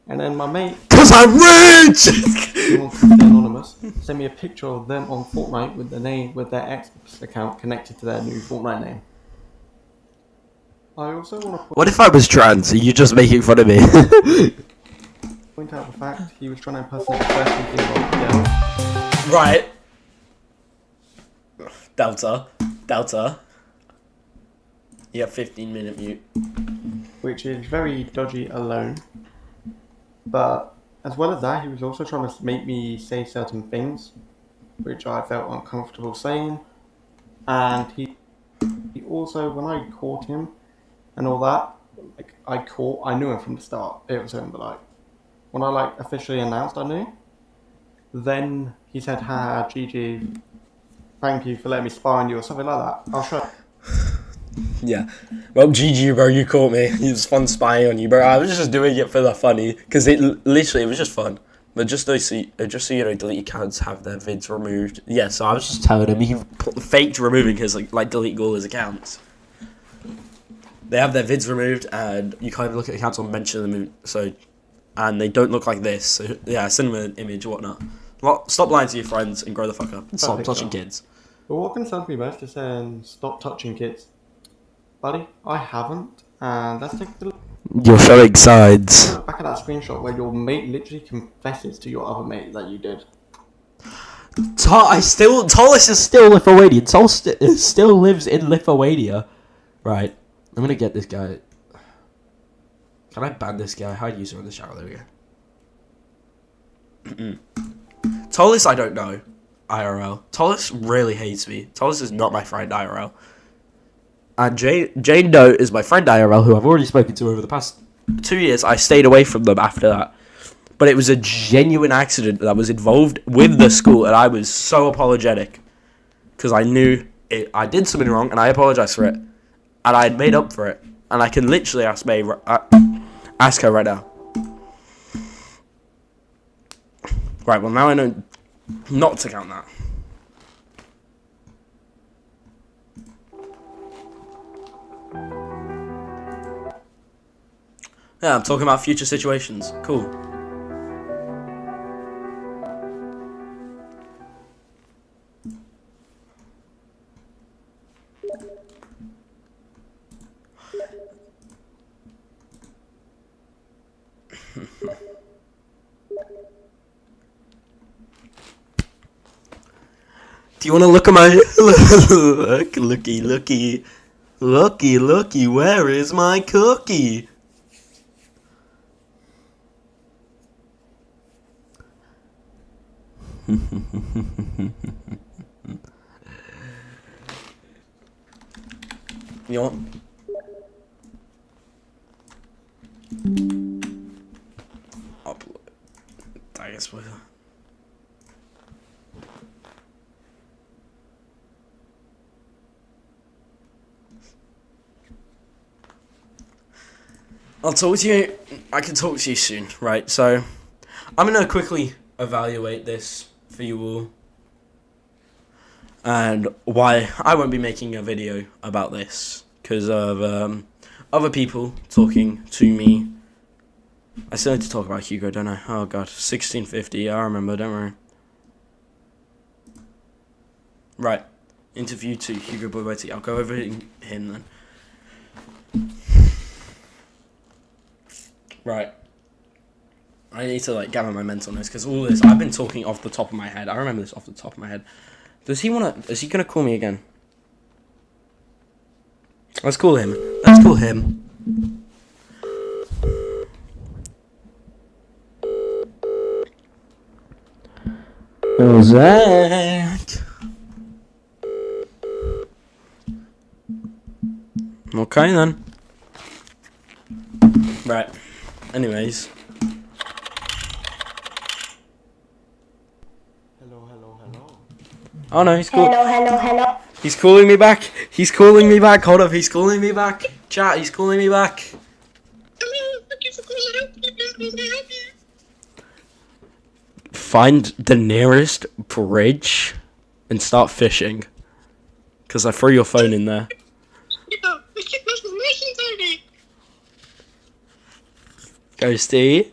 And then my mate, Cause I'm rich. who wants to stay anonymous, sent me a picture of them on Fortnite with their Xbox account connected to their new Fortnite name. I also want to What if I was trans? Are you just making fun of me? point out the fact he was trying to impersonate the first female girl. Right. Delta. You have 15-minute mute. Which is very dodgy alone. But as well as that, he was also trying to make me say certain things, which I felt uncomfortable saying. And he also, when I caught him and all that, like I knew him from the start. It was him, but like, when I like officially announced I knew, then he said, "Ha, GG, thank you for letting me spy on you," or something like that. I'll show. Yeah. Well, GG, bro, you caught me. It was fun spying on you, bro. I was just doing it for the funny, because it was just fun. But just so you know, delete accounts have their vids removed. Yeah, so I was just telling him he faked removing his, like delete all his accounts. They have their vids removed, and you can't even look at accounts or mention them, so, and they don't look like this, so, yeah, send them an image or whatnot. Well, stop lying to your friends and grow the fuck up, and stop touching kids. But what concerns me most is saying, stop touching kids. Buddy, I haven't, and let's take a look. You're showing sides. Back at that screenshot where your mate literally confesses to your other mate that you did. Tolis is still Lithuanian. Tolis still lives in Lithuania. Right. I'm gonna get this guy. Can I ban this guy? Hide user in the shower. There we go. Tolis, I don't know. IRL. Tolis really hates me. Tolis is not my friend IRL. And Jane Doe is my friend IRL, who I've already spoken to over the past 2 years. I stayed away from them after that. But it was a genuine accident that was involved with the school, and I was so apologetic. Because I knew I did something wrong, and I apologized for it. And I had made up for it. And I can literally ask her right now. Right, well now I know not to count that. Yeah, I'm talking about future situations. Cool. Do you want to look at my looky, where is my cookie? You want? Upload. I guess we'll. I'll talk to you. I can talk to you soon, right? So, I'm gonna quickly evaluate this for you all, and why I won't be making a video about this because of other people talking to me. I still need to talk about Hugo, don't I? Oh god, 1650. I remember. Don't worry. Right, interview to Hugo Boybetti. I'll go over him then. Right. I need to like gather my mentalness because all this I've been talking off the top of my head. I remember this off the top of my head. Is he gonna call me again? Let's call him. Let's call him. Oh, Zach. Okay then. Right. Anyways. Hello. Oh no, he's Hello. He's calling me back. Hold up, he's calling me back. Chat, he's calling me back. Find the nearest bridge and start fishing. Because I threw your phone in there. Ghosty.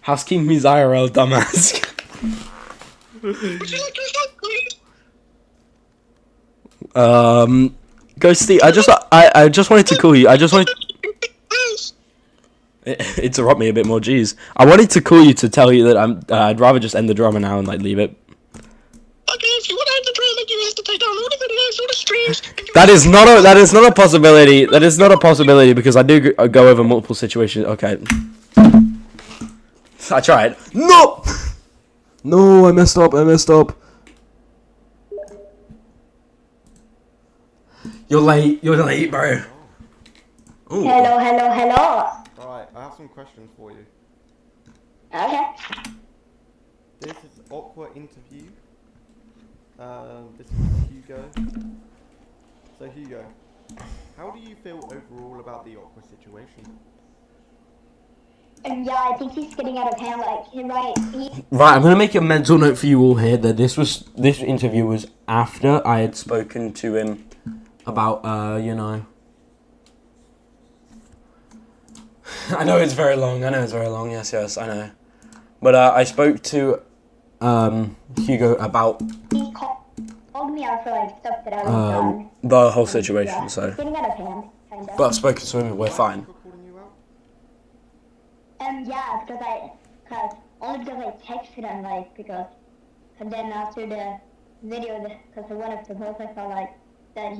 Housekeeping means IRL, dumbass. Ghosty, I just wanted to call you. Interrupt me a bit more, jeez. I wanted to call you to tell you that I'd rather just end the drama now and like leave it. Okay, if you want to end the drama, you have to take down all the videos, all the streams. That is not a possibility. That is not a possibility because I do go over multiple situations. Okay. I tried. No! No, I messed up. You're late, bro. Ooh. Hello, hello, hello. Right, I have some questions for you. Okay. This is awkward interview. This is Hugo. So Hugo, how do you feel overall about the awkward situation? Yeah, I think he's getting out of hand. Like, Right, I'm gonna make a mental note for you all here that this interview was after I had spoken to him about you know. I know it's very long. Yes, I know. But I spoke to Hugo about he called me out for like stuff that I was done. the whole situation. Yeah, So, it's getting out of hand, kind of. but I've spoken to him and we're fine. People calling you out? Yeah, only because I texted him, like, and then after the video, because one of the posts I saw, like, that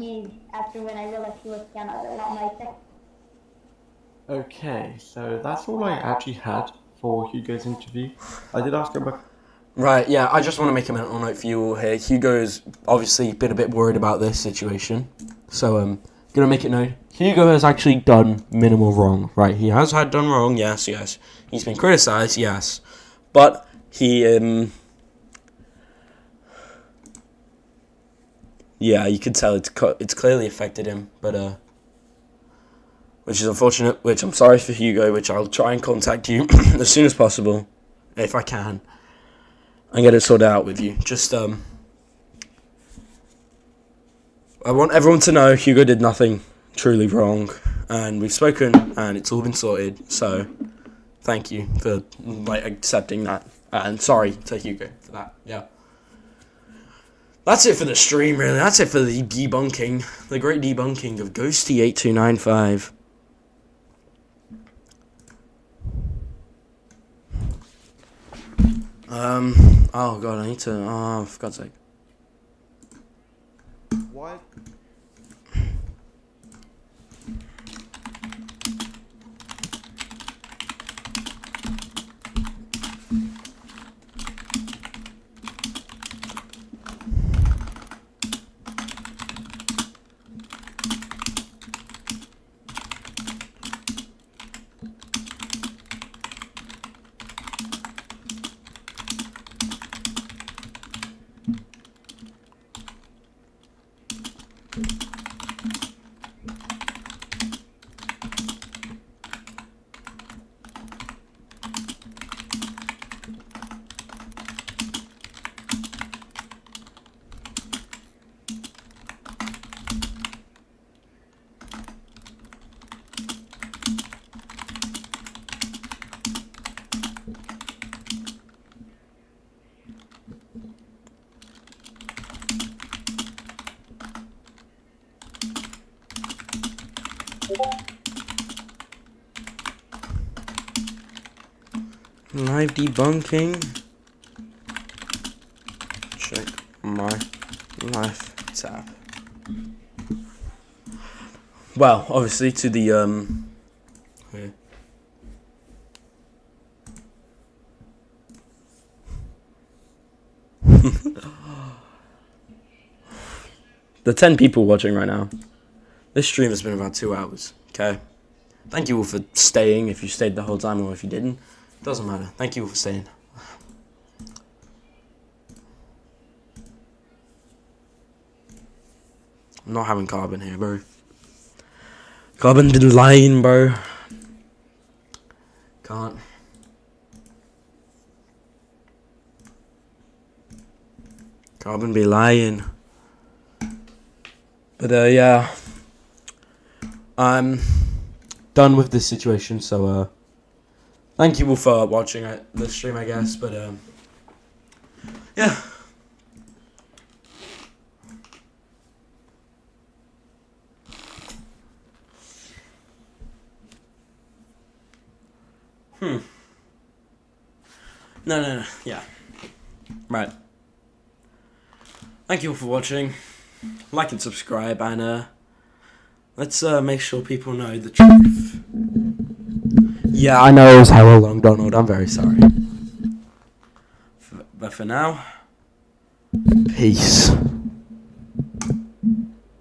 after when I realized he was down, I was a lot nicer. Okay, so that's all I actually had for Hugo's interview. I did ask him about... Right, yeah, I just want to make a mental note for you all here. Hugo's obviously been a bit worried about this situation. So, gonna make it known. Hugo has actually done minimal wrong, right? He has done wrong, yes. He's been criticised, yes. But he, yeah, you can tell it's clearly affected him, but, which is unfortunate, which I'm sorry for Hugo, which I'll try and contact you as soon as possible, if I can, and get it sorted out with you. Just, I want everyone to know Hugo did nothing truly wrong, and we've spoken, and it's all been sorted, so thank you for, like, accepting that, and sorry to Hugo for that, yeah. That's it for the stream, really. That's it for the debunking, the great debunking of Ghosty8295. Oh god, I need to, oh, for God's sake. Why... Live debunking. Check my life tab. Well, obviously to the here. The 10 people watching right now. This stream has been about 2 hours, okay? Thank you all for staying, if you stayed the whole time or if you didn't. Doesn't matter. Thank you all for staying. I'm not having Carbon here, bro. Carbon been lying, bro. Can't. Carbon be lying. But, yeah. I'm done with this situation, so, thank you all for watching the stream, I guess, but, yeah. No, yeah. Right. Thank you all for watching. Like and subscribe, and, let's, make sure people know the truth. Yeah, I know it was hella long, Donald. I'm very sorry. But for now, peace.